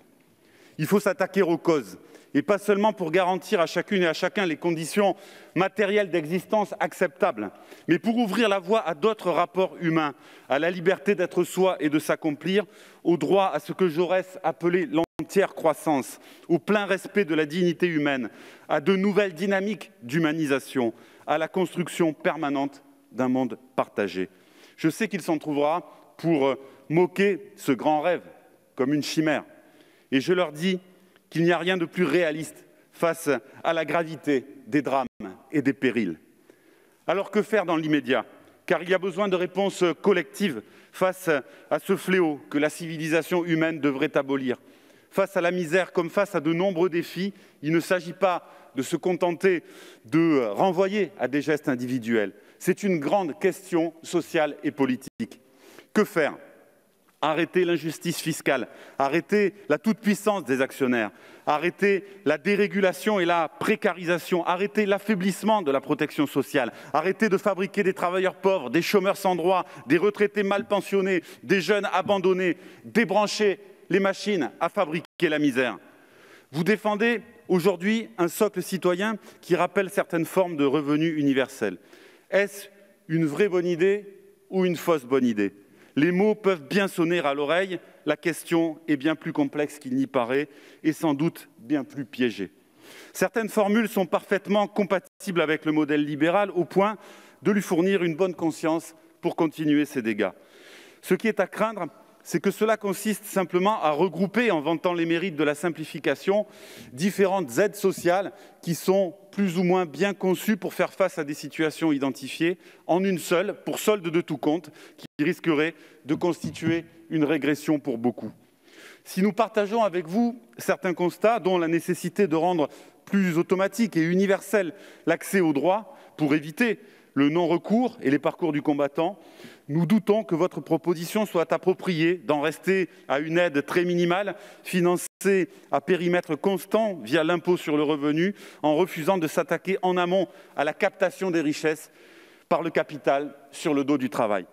Il faut s'attaquer aux causes, et pas seulement pour garantir à chacune et à chacun les conditions matérielles d'existence acceptables, mais pour ouvrir la voie à d'autres rapports humains, à la liberté d'être soi et de s'accomplir, au droit à ce que Jaurès appelait l'entière croissance, au plein respect de la dignité humaine, à de nouvelles dynamiques d'humanisation, à la construction permanente d'un monde partagé. Je sais qu'il s'en trouvera pour moquer ce grand rêve comme une chimère. Et je leur dis qu'il n'y a rien de plus réaliste face à la gravité des drames et des périls. Alors que faire dans l'immédiat? Car il y a besoin de réponses collectives face à ce fléau que la civilisation humaine devrait abolir. Face à la misère comme face à de nombreux défis, il ne s'agit pas de se contenter de renvoyer à des gestes individuels. C'est une grande question sociale et politique. Que faire? Arrêter l'injustice fiscale, arrêter la toute-puissance des actionnaires, arrêter la dérégulation et la précarisation, arrêter l'affaiblissement de la protection sociale, arrêter de fabriquer des travailleurs pauvres, des chômeurs sans droit, des retraités mal pensionnés, des jeunes abandonnés, débrancher les machines à fabriquer la misère. Vous défendez aujourd'hui un socle citoyen qui rappelle certaines formes de revenus universels. Est-ce une vraie bonne idée ou une fausse bonne idée? Les mots peuvent bien sonner à l'oreille, la question est bien plus complexe qu'il n'y paraît et sans doute bien plus piégée. Certaines formules sont parfaitement compatibles avec le modèle libéral au point de lui fournir une bonne conscience pour continuer ses dégâts. Ce qui est à craindre, c'est que cela consiste simplement à regrouper, en vantant les mérites de la simplification, différentes aides sociales qui sont plus ou moins bien conçues pour faire face à des situations identifiées, en une seule, pour solde de tout compte, qui risquerait de constituer une régression pour beaucoup. Si nous partageons avec vous certains constats, dont la nécessité de rendre plus automatique et universel l'accès aux droits pour éviter le non-recours et les parcours du combattant, nous doutons que votre proposition soit appropriée, d'en rester à une aide très minimale, financée à périmètre constant via l'impôt sur le revenu, en refusant de s'attaquer en amont à la captation des richesses par le capital sur le dos du travail.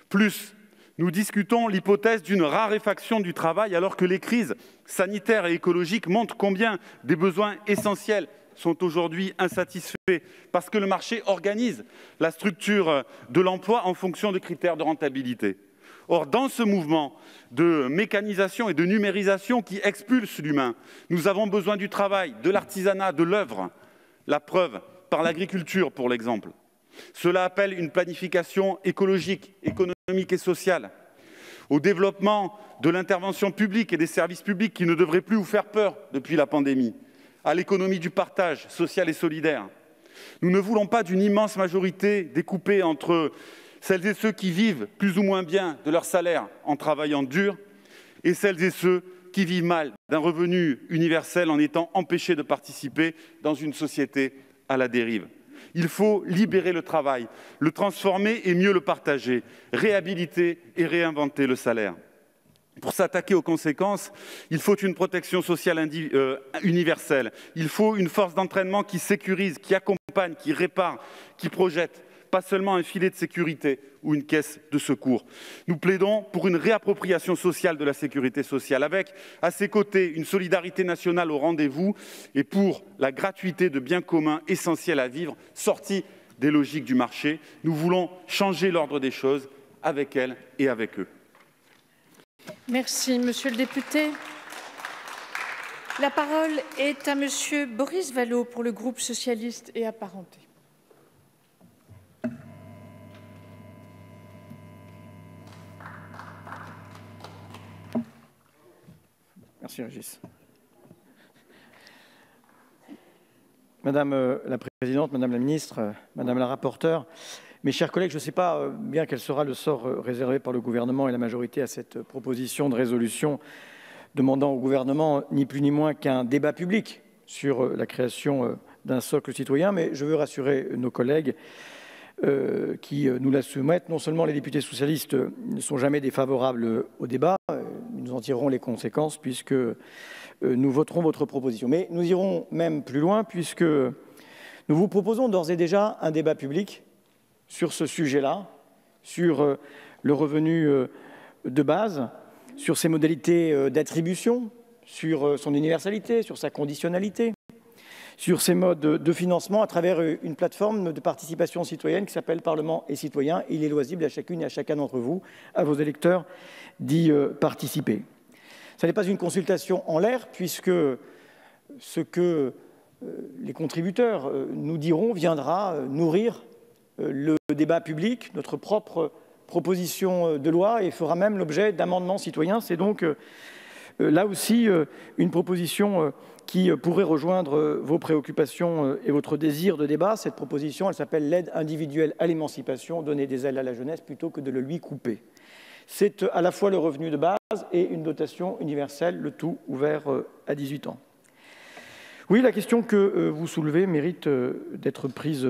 Plus, nous discutons l'hypothèse d'une raréfaction du travail alors que les crises sanitaires et écologiques montrent combien des besoins essentiels sont aujourd'hui insatisfaits parce que le marché organise la structure de l'emploi en fonction de critères de rentabilité. Or, dans ce mouvement de mécanisation et de numérisation qui expulse l'humain, nous avons besoin du travail, de l'artisanat, de l'œuvre. La preuve, par l'agriculture, pour l'exemple. Cela appelle une planification écologique, économique et sociale, au développement de l'intervention publique et des services publics qui ne devraient plus vous faire peur depuis la pandémie, à l'économie du partage social et solidaire. Nous ne voulons pas d'une immense majorité découpée entre celles et ceux qui vivent plus ou moins bien de leur salaire en travaillant dur et celles et ceux qui vivent mal d'un revenu universel en étant empêchés de participer dans une société à la dérive. Il faut libérer le travail, le transformer et mieux le partager, réhabiliter et réinventer le salaire. Pour s'attaquer aux conséquences, il faut une protection sociale universelle. Il faut une force d'entraînement qui sécurise, qui accompagne, qui répare, qui projette, pas seulement un filet de sécurité ou une caisse de secours. Nous plaidons pour une réappropriation sociale de la sécurité sociale, avec, à ses côtés, une solidarité nationale au rendez-vous et pour la gratuité de biens communs essentiels à vivre, sortis des logiques du marché. Nous voulons changer l'ordre des choses avec elles et avec eux. Merci, monsieur le député. La parole est à monsieur Boris Vallaud pour le groupe socialiste et apparenté. Merci, Régis. Madame la Présidente, Madame la Ministre, Madame la Rapporteure, mes chers collègues, je ne sais pas bien quel sera le sort réservé par le gouvernement et la majorité à cette proposition de résolution demandant au gouvernement ni plus ni moins qu'un débat public sur la création d'un socle citoyen, mais je veux rassurer nos collègues qui nous la soumettent. Non seulement les députés socialistes ne sont jamais défavorables au débat, nous en tirerons les conséquences puisque nous voterons votre proposition. Mais nous irons même plus loin puisque nous vous proposons d'ores et déjà un débat public sur ce sujet-là, sur le revenu de base, sur ses modalités d'attribution, sur son universalité, sur sa conditionnalité, sur ses modes de financement à travers une plateforme de participation citoyenne qui s'appelle Parlement et Citoyens. Il est loisible à chacune et à chacun d'entre vous, à vos électeurs, d'y participer. Ce n'est pas une consultation en l'air, puisque ce que les contributeurs nous diront viendra nourrir le débat public, notre propre proposition de loi, et fera même l'objet d'amendements citoyens. C'est donc là aussi une proposition qui pourrait rejoindre vos préoccupations et votre désir de débat. Cette proposition, elle s'appelle l'aide individuelle à l'émancipation, donner des ailes à la jeunesse plutôt que de le lui couper. C'est à la fois le revenu de base et une dotation universelle, le tout ouvert à 18 ans. Oui, la question que vous soulevez mérite d'être prise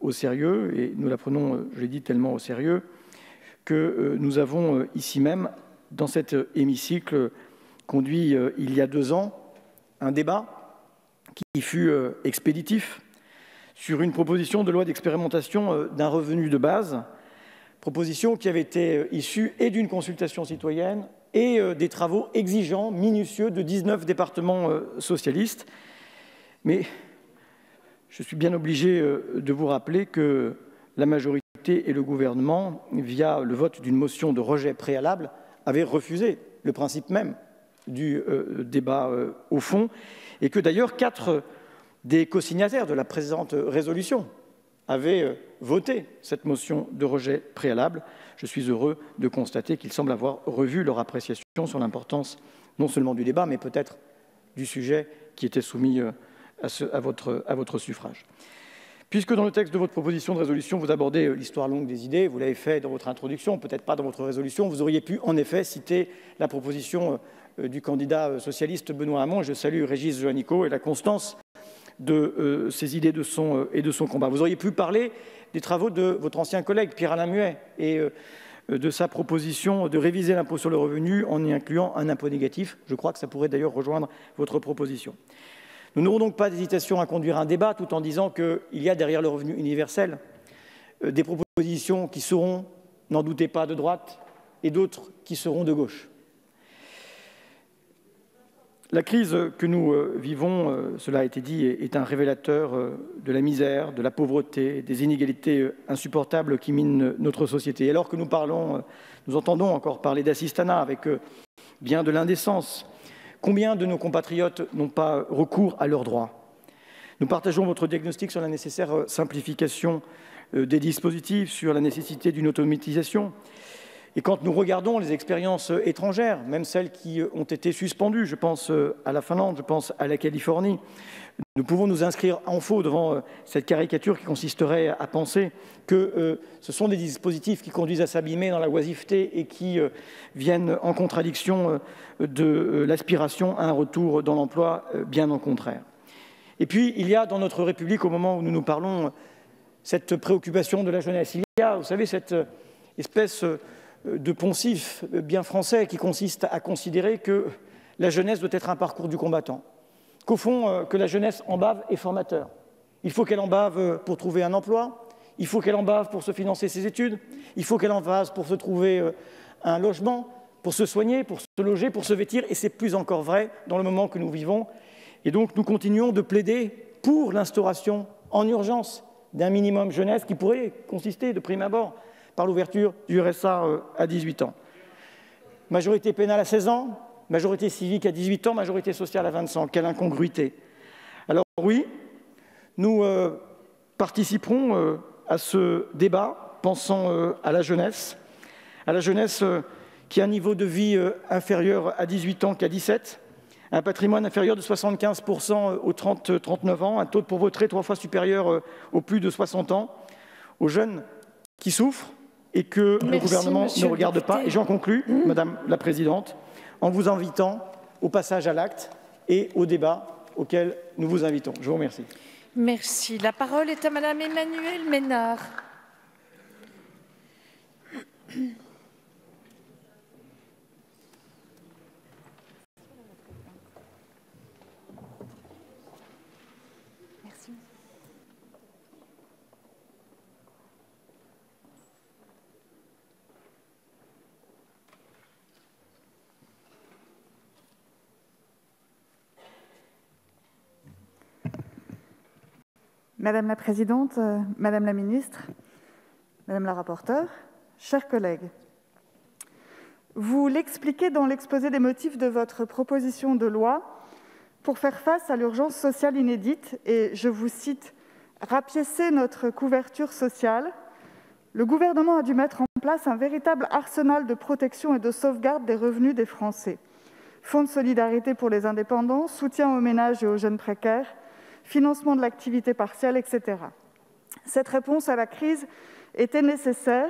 au sérieux, et nous la prenons, je l'ai dit, tellement au sérieux que nous avons ici même, dans cet hémicycle, conduit il y a 2 ans, un débat qui fut expéditif sur une proposition de loi d'expérimentation d'un revenu de base, proposition qui avait été issue et d'une consultation citoyenne et des travaux exigeants, minutieux de 19 départements socialistes. Mais je suis bien obligé de vous rappeler que la majorité et le gouvernement, via le vote d'une motion de rejet préalable, avaient refusé le principe même du débat au fond, et que d'ailleurs 4 des co-signataires de la présente résolution avaient voté cette motion de rejet préalable. Je suis heureux de constater qu'ils semblent avoir revu leur appréciation sur l'importance non seulement du débat, mais peut-être du sujet qui était soumis à votre suffrage. Puisque dans le texte de votre proposition de résolution, vous abordez l'histoire longue des idées, vous l'avez fait dans votre introduction, peut-être pas dans votre résolution, vous auriez pu en effet citer la proposition du candidat socialiste Benoît Hamon. Je salue Régis Juanico et la constance de ses idées et de son combat. Vous auriez pu parler des travaux de votre ancien collègue Pierre-Alain Muet et de sa proposition de réviser l'impôt sur le revenu en y incluant un impôt négatif. Je crois que ça pourrait d'ailleurs rejoindre votre proposition. Nous n'aurons donc pas d'hésitation à conduire un débat tout en disant qu'il y a derrière le revenu universel des propositions qui seront, n'en doutez pas, de droite et d'autres qui seront de gauche. La crise que nous vivons, cela a été dit, est un révélateur de la misère, de la pauvreté, des inégalités insupportables qui minent notre société. Et alors que nous entendons encore parler d'assistanat avec bien de l'indécence, combien de nos compatriotes n'ont pas recours à leurs droits? Nous partageons votre diagnostic sur la nécessaire simplification des dispositifs, sur la nécessité d'une automatisation. Et quand nous regardons les expériences étrangères, même celles qui ont été suspendues, je pense à la Finlande, je pense à la Californie, nous pouvons nous inscrire en faux devant cette caricature qui consisterait à penser que ce sont des dispositifs qui conduisent à s'abîmer dans la oisiveté et qui viennent en contradiction de l'aspiration à un retour dans l'emploi, bien au contraire. Et puis, il y a dans notre République, au moment où nous nous parlons, cette préoccupation de la jeunesse. Il y a, vous savez, cette espèce de poncif bien français qui consiste à considérer que la jeunesse doit être un parcours du combattant, qu'au fond, que la jeunesse en bave est formateur. Il faut qu'elle en bave pour trouver un emploi, il faut qu'elle en bave pour se financer ses études, il faut qu'elle en bave pour se trouver un logement, pour se soigner, pour se loger, pour se vêtir, et c'est plus encore vrai dans le moment que nous vivons. Et donc nous continuons de plaider pour l'instauration en urgence d'un minimum jeunesse qui pourrait consister de prime abord par l'ouverture du RSA à 18 ans. Majorité pénale à 16 ans, majorité civique à 18 ans, majorité sociale à 25 ans. Quelle incongruité! Alors oui, nous participerons à ce débat, pensant à la jeunesse qui a un niveau de vie inférieur à 18 ans qu'à 17, un patrimoine inférieur de 75% aux 30-39 ans, un taux de pauvreté 3 fois supérieur aux plus de 60 ans, aux jeunes qui souffrent et que le gouvernement ne regarde pas. Et j'en conclus, Madame la Présidente, en vous invitant au passage à l'acte et au débat auquel nous vous invitons. Je vous remercie. Merci. La parole est à Madame Emmanuelle Ménard. Merci. Madame la Présidente, Madame la Ministre, Madame la rapporteure, chers collègues, vous l'expliquez dans l'exposé des motifs de votre proposition de loi, pour faire face à l'urgence sociale inédite, et je vous cite, « rapiécer notre couverture sociale », le gouvernement a dû mettre en place un véritable arsenal de protection et de sauvegarde des revenus des Français. Fonds de solidarité pour les indépendants, soutien aux ménages et aux jeunes précaires, financement de l'activité partielle, etc. Cette réponse à la crise était nécessaire.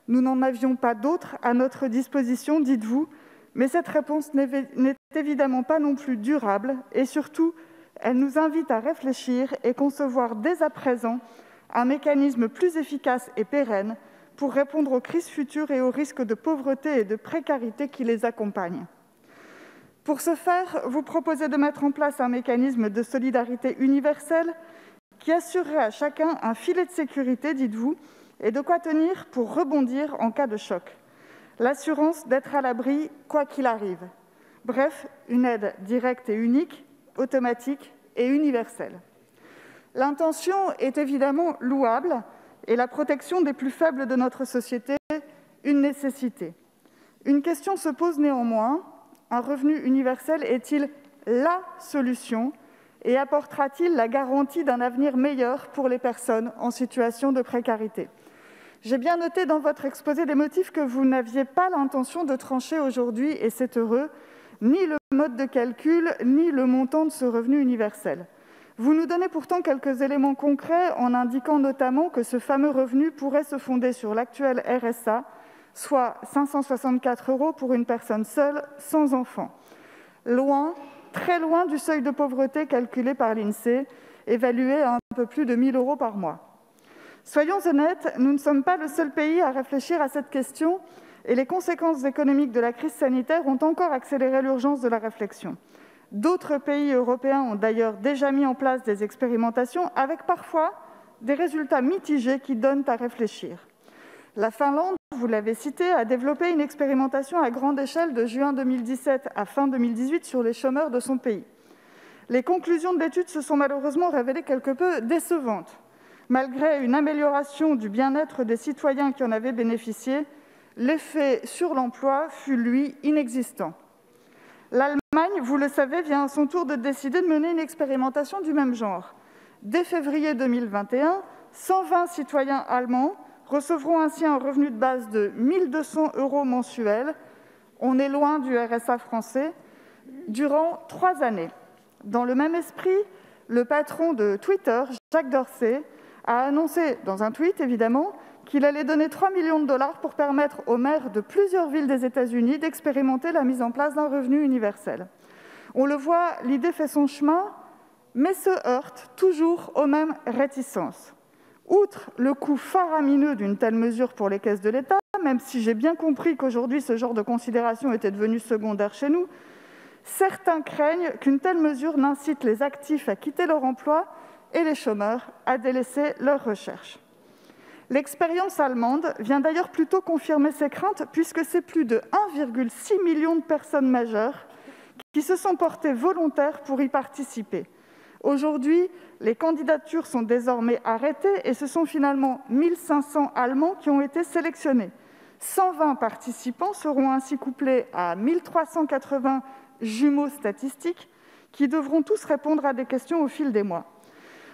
Nous n'en avions pas d'autre à notre disposition, dites-vous, mais cette réponse n'est évidemment pas non plus durable et surtout, elle nous invite à réfléchir et concevoir dès à présent un mécanisme plus efficace et pérenne pour répondre aux crises futures et aux risques de pauvreté et de précarité qui les accompagnent. Pour ce faire, vous proposez de mettre en place un mécanisme de solidarité universelle qui assurerait à chacun un filet de sécurité, dites-vous, et de quoi tenir pour rebondir en cas de choc. L'assurance d'être à l'abri quoi qu'il arrive. Bref, une aide directe et unique, automatique et universelle. L'intention est évidemment louable et la protection des plus faibles de notre société, une nécessité. Une question se pose néanmoins. Un revenu universel est-il la solution et apportera-t-il la garantie d'un avenir meilleur pour les personnes en situation de précarité ? J'ai bien noté dans votre exposé des motifs que vous n'aviez pas l'intention de trancher aujourd'hui, et c'est heureux, ni le mode de calcul, ni le montant de ce revenu universel. Vous nous donnez pourtant quelques éléments concrets en indiquant notamment que ce fameux revenu pourrait se fonder sur l'actuel RSA, soit 564 € pour une personne seule, sans enfant. Loin, très loin du seuil de pauvreté calculé par l'INSEE, évalué à un peu plus de 1 000 € par mois. Soyons honnêtes, nous ne sommes pas le seul pays à réfléchir à cette question et les conséquences économiques de la crise sanitaire ont encore accéléré l'urgence de la réflexion. D'autres pays européens ont d'ailleurs déjà mis en place des expérimentations avec parfois des résultats mitigés qui donnent à réfléchir. La Finlande, vous l'avez cité, a développé une expérimentation à grande échelle de juin 2017 à fin 2018 sur les chômeurs de son pays. Les conclusions de l'étude se sont malheureusement révélées quelque peu décevantes. Malgré une amélioration du bien-être des citoyens qui en avaient bénéficié, l'effet sur l'emploi fut, lui, inexistant. L'Allemagne, vous le savez, vient à son tour de décider de mener une expérimentation du même genre. Dès février 2021, 120 citoyens allemands recevront ainsi un revenu de base de 1 200 € mensuels, on est loin du RSA français, durant 3 années. Dans le même esprit, le patron de Twitter, Jack Dorsey, a annoncé, dans un tweet évidemment, qu'il allait donner 3 millions de $ pour permettre aux maires de plusieurs villes des États-Unis d'expérimenter la mise en place d'un revenu universel. On le voit, l'idée fait son chemin, mais se heurte toujours aux mêmes réticences. Outre le coût faramineux d'une telle mesure pour les caisses de l'État, même si j'ai bien compris qu'aujourd'hui ce genre de considération était devenu secondaire chez nous, certains craignent qu'une telle mesure n'incite les actifs à quitter leur emploi et les chômeurs à délaisser leurs recherches. L'expérience allemande vient d'ailleurs plutôt confirmer ces craintes, puisque c'est plus de 1,6 million de personnes majeures qui se sont portées volontaires pour y participer. Aujourd'hui, les candidatures sont désormais arrêtées et ce sont finalement 1 500 Allemands qui ont été sélectionnés. 120 participants seront ainsi couplés à 1 380 jumeaux statistiques qui devront tous répondre à des questions au fil des mois.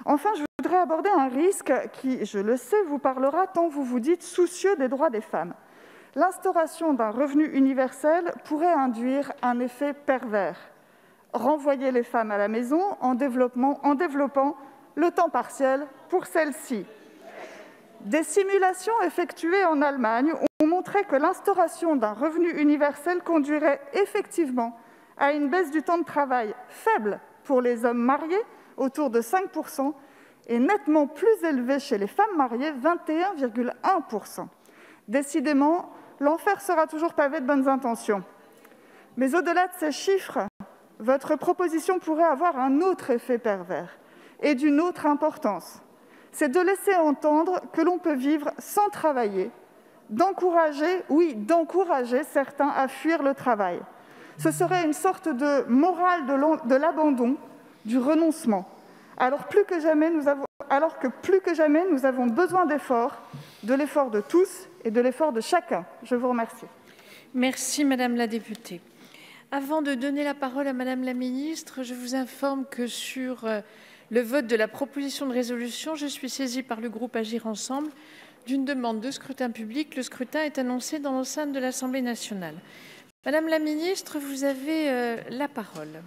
Enfin, je voudrais aborder un risque qui, je le sais, vous parlera tant vous vous dites soucieux des droits des femmes. L'instauration d'un revenu universel pourrait induire un effet pervers. renvoyer les femmes à la maison en développant le temps partiel pour celles-ci. Des simulations effectuées en Allemagne ont montré que l'instauration d'un revenu universel conduirait effectivement à une baisse du temps de travail faible pour les hommes mariés, autour de 5%, et nettement plus élevée chez les femmes mariées, 21,1%. Décidément, l'enfer sera toujours pavé de bonnes intentions. Mais au-delà de ces chiffres, votre proposition pourrait avoir un autre effet pervers et d'une autre importance. C'est de laisser entendre que l'on peut vivre sans travailler, d'encourager certains à fuir le travail. Ce serait une sorte de morale de l'abandon, du renoncement, alors que plus que jamais nous avons besoin d'efforts, de l'effort de tous et de l'effort de chacun. Je vous remercie. Merci Madame la députée. Avant de donner la parole à Madame la ministre, je vous informe que sur le vote de la proposition de résolution, je suis saisie par le groupe Agir ensemble d'une demande de scrutin public. Le scrutin est annoncé dans l'enceinte de l'Assemblée nationale. Madame la ministre, vous avez la parole.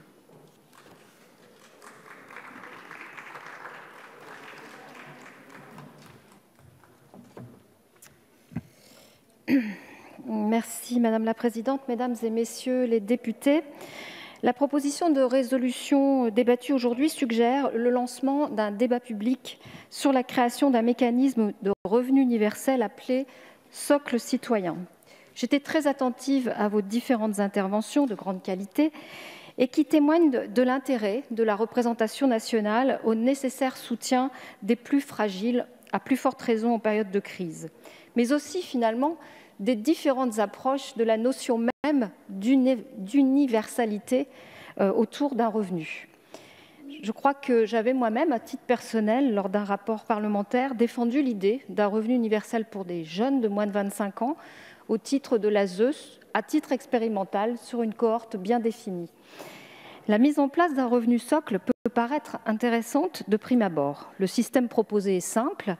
Merci Madame la Présidente, Mesdames et Messieurs les députés. La proposition de résolution débattue aujourd'hui suggère le lancement d'un débat public sur la création d'un mécanisme de revenu universel appelé socle citoyen. J'étais très attentive à vos différentes interventions de grande qualité et qui témoignent de l'intérêt de la représentation nationale au nécessaire soutien des plus fragiles, à plus forte raison en période de crise, mais aussi finalement des différentes approches de la notion même d'universalité autour d'un revenu. Je crois que j'avais moi-même, à titre personnel, lors d'un rapport parlementaire, défendu l'idée d'un revenu universel pour des jeunes de moins de 25 ans au titre de l'ASE, à titre expérimental, sur une cohorte bien définie. La mise en place d'un revenu socle peut paraître intéressante de prime abord. Le système proposé est simple,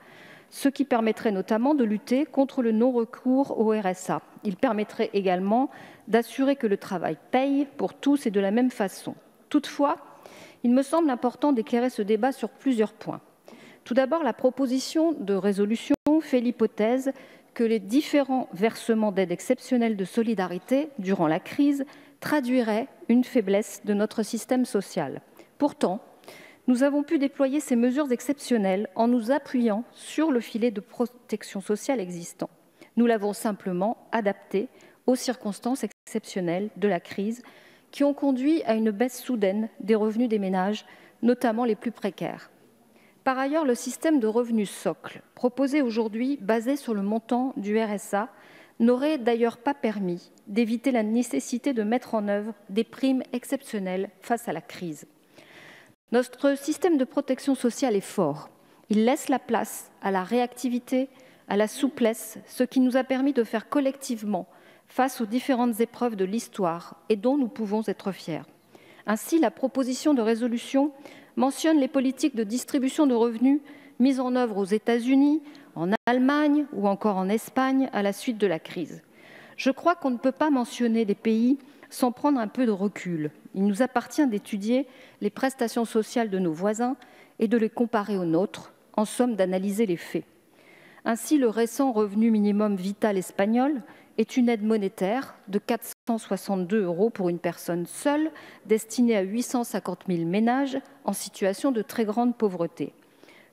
ce qui permettrait notamment de lutter contre le non-recours au RSA. Il permettrait également d'assurer que le travail paye pour tous et de la même façon. Toutefois, il me semble important d'éclairer ce débat sur plusieurs points. Tout d'abord, la proposition de résolution fait l'hypothèse que les différents versements d'aide exceptionnelle de solidarité durant la crise traduiraient une faiblesse de notre système social. Pourtant, nous avons pu déployer ces mesures exceptionnelles en nous appuyant sur le filet de protection sociale existant. Nous l'avons simplement adapté aux circonstances exceptionnelles de la crise qui ont conduit à une baisse soudaine des revenus des ménages, notamment les plus précaires. Par ailleurs, le système de revenus socle, proposé aujourd'hui basé sur le montant du RSA, n'aurait d'ailleurs pas permis d'éviter la nécessité de mettre en œuvre des primes exceptionnelles face à la crise. Notre système de protection sociale est fort. Il laisse la place à la réactivité, à la souplesse, ce qui nous a permis de faire collectivement face aux différentes épreuves de l'histoire et dont nous pouvons être fiers. Ainsi, la proposition de résolution mentionne les politiques de distribution de revenus mises en œuvre aux États-Unis, en Allemagne ou encore en Espagne à la suite de la crise. Je crois qu'on ne peut pas mentionner des pays sans prendre un peu de recul. Il nous appartient d'étudier les prestations sociales de nos voisins et de les comparer aux nôtres, en somme d'analyser les faits. Ainsi, le récent revenu minimum vital espagnol est une aide monétaire de 462 € pour une personne seule, destinée à 850 000 ménages en situation de très grande pauvreté.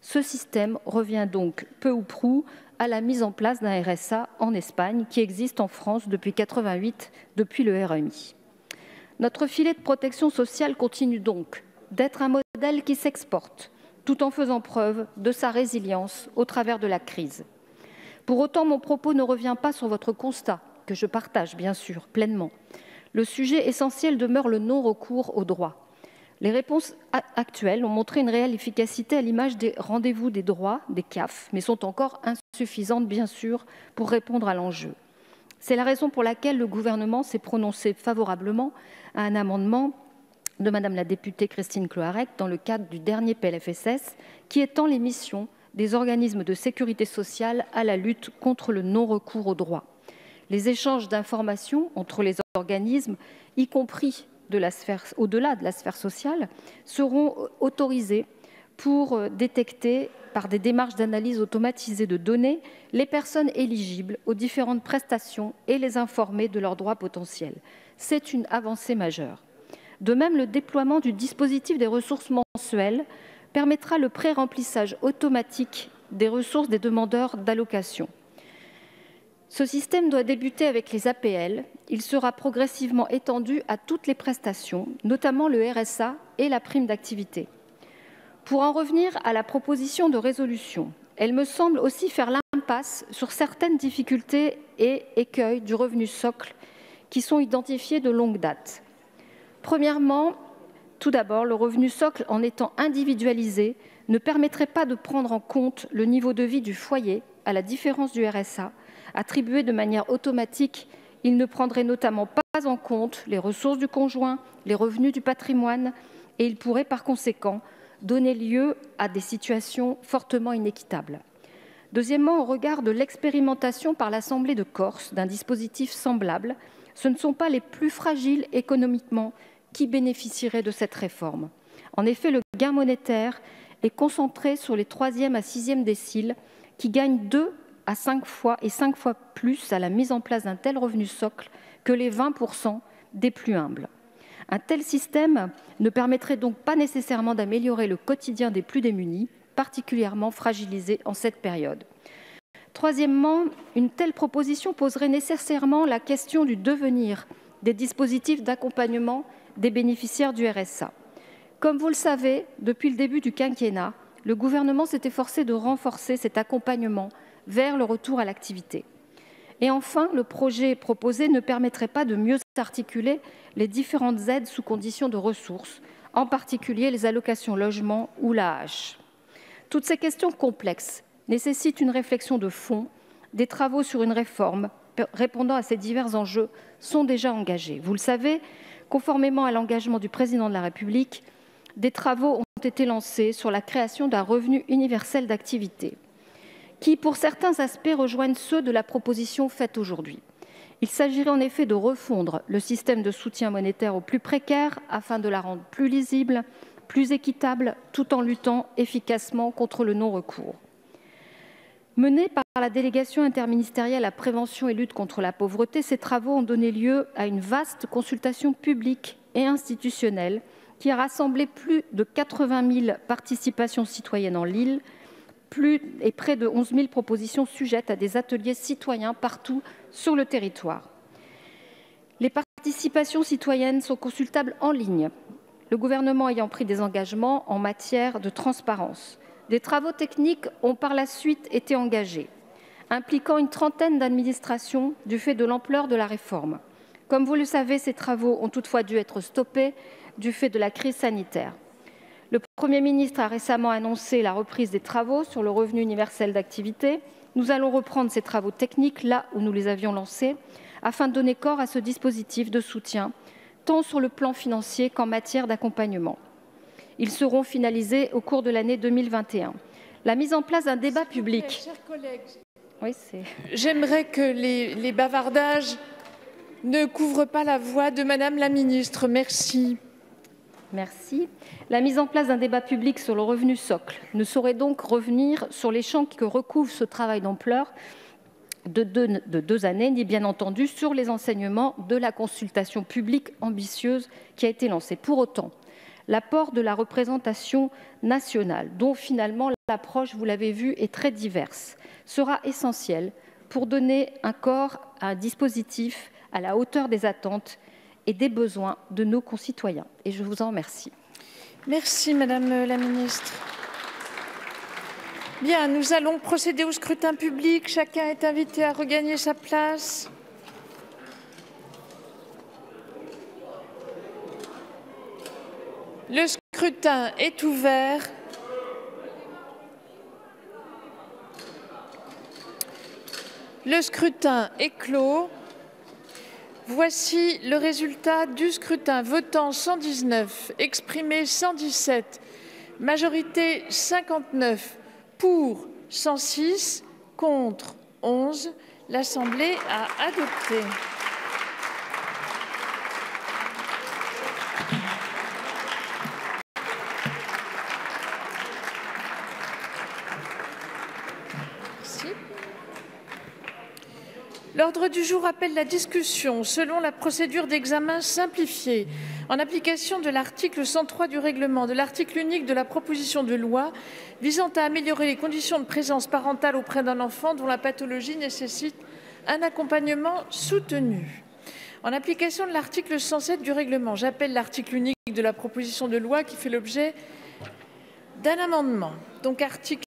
Ce système revient donc peu ou prou à la mise en place d'un RSA en Espagne, qui existe en France depuis 1988, depuis le RMI. Notre filet de protection sociale continue donc d'être un modèle qui s'exporte, tout en faisant preuve de sa résilience au travers de la crise. Pour autant, mon propos ne revient pas sur votre constat, que je partage bien sûr pleinement. Le sujet essentiel demeure le non-recours aux droits. Les réponses actuelles ont montré une réelle efficacité à l'image des rendez-vous des droits, des CAF, mais sont encore insuffisantes, bien sûr, pour répondre à l'enjeu. C'est la raison pour laquelle le gouvernement s'est prononcé favorablement à un amendement de Madame la députée Christine Cloarec dans le cadre du dernier PLFSS, qui étend les missions des organismes de sécurité sociale à la lutte contre le non-recours aux droits. Les échanges d'informations entre les organismes, y compris au-delà de la sphère sociale, seront autorisés pour détecter, par des démarches d'analyse automatisée de données, les personnes éligibles aux différentes prestations et les informer de leurs droits potentiels. C'est une avancée majeure. De même, le déploiement du dispositif des ressources mensuelles permettra le pré-remplissage automatique des ressources des demandeurs d'allocation. Ce système doit débuter avec les APL. Il sera progressivement étendu à toutes les prestations, notamment le RSA et la prime d'activité. Pour en revenir à la proposition de résolution, elle me semble aussi faire l'impasse sur certaines difficultés et écueils du revenu socle qui sont identifiés de longue date. Premièrement, tout d'abord, le revenu socle, en étant individualisé, ne permettrait pas de prendre en compte le niveau de vie du foyer, à la différence du RSA. Attribué de manière automatique, il ne prendrait notamment pas en compte les ressources du conjoint, les revenus du patrimoine, et il pourrait par conséquent donner lieu à des situations fortement inéquitables. Deuxièmement, au regard de l'expérimentation par l'Assemblée de Corse d'un dispositif semblable, ce ne sont pas les plus fragiles économiquement qui bénéficieraient de cette réforme. En effet, le gain monétaire est concentré sur les 3e à 6e déciles qui gagnent 2 à 5 fois et 5 fois plus à la mise en place d'un tel revenu socle que les 20% des plus humbles. Un tel système ne permettrait donc pas nécessairement d'améliorer le quotidien des plus démunis, particulièrement fragilisés en cette période. Troisièmement, une telle proposition poserait nécessairement la question du devenir des dispositifs d'accompagnement des bénéficiaires du RSA. Comme vous le savez, depuis le début du quinquennat, le gouvernement s'est efforcé de renforcer cet accompagnement vers le retour à l'activité. Et enfin, le projet proposé ne permettrait pas de mieux articuler les différentes aides sous conditions de ressources, en particulier les allocations logement ou l'AAH. Toutes ces questions complexes nécessitent une réflexion de fond. Des travaux sur une réforme répondant à ces divers enjeux sont déjà engagés. Vous le savez, conformément à l'engagement du Président de la République, des travaux ont été lancés sur la création d'un revenu universel d'activité, qui, pour certains aspects, rejoignent ceux de la proposition faite aujourd'hui. Il s'agirait en effet de refondre le système de soutien monétaire aux plus précaires afin de la rendre plus lisible, plus équitable, tout en luttant efficacement contre le non-recours. Menés par la délégation interministérielle à prévention et lutte contre la pauvreté, ces travaux ont donné lieu à une vaste consultation publique et institutionnelle qui a rassemblé plus de 80 000 participations citoyennes en ligne, et près de 11 000 propositions sujettes à des ateliers citoyens partout sur le territoire. Les participations citoyennes sont consultables en ligne, le gouvernement ayant pris des engagements en matière de transparence. Des travaux techniques ont par la suite été engagés, impliquant une trentaine d'administrations du fait de l'ampleur de la réforme. Comme vous le savez, ces travaux ont toutefois dû être stoppés du fait de la crise sanitaire. Le Premier ministre a récemment annoncé la reprise des travaux sur le revenu universel d'activité. Nous allons reprendre ces travaux techniques là où nous les avions lancés, afin de donner corps à ce dispositif de soutien, tant sur le plan financier qu'en matière d'accompagnement. Ils seront finalisés au cours de l'année 2021. La mise en place d'un débat public. Chers collègues, oui, j'aimerais que les bavardages ne couvrent pas la voix de Madame la ministre. Merci. Merci. La mise en place d'un débat public sur le revenu socle ne saurait donc revenir sur les champs que recouvre ce travail d'ampleur de 2 années, ni bien entendu sur les enseignements de la consultation publique ambitieuse qui a été lancée. Pour autant, l'apport de la représentation nationale, dont finalement l'approche, vous l'avez vu, est très diverse, sera essentiel pour donner un corps à un dispositif à la hauteur des attentes et des besoins de nos concitoyens. Et je vous en remercie. Merci, Madame la ministre. Bien, nous allons procéder au scrutin public. Chacun est invité à regagner sa place. Le scrutin est ouvert. Le scrutin est clos. Voici le résultat du scrutin. Votant 119, exprimé 117, majorité 59, pour 106, contre 11. L'Assemblée a adopté. L'ordre du jour appelle la discussion, selon la procédure d'examen simplifiée, en application de l'article 103 du règlement, de l'article unique de la proposition de loi visant à améliorer les conditions de présence parentale auprès d'un enfant dont la pathologie nécessite un accompagnement soutenu. En application de l'article 107 du règlement, j'appelle l'article unique de la proposition de loi qui fait l'objet d'un amendement. Donc article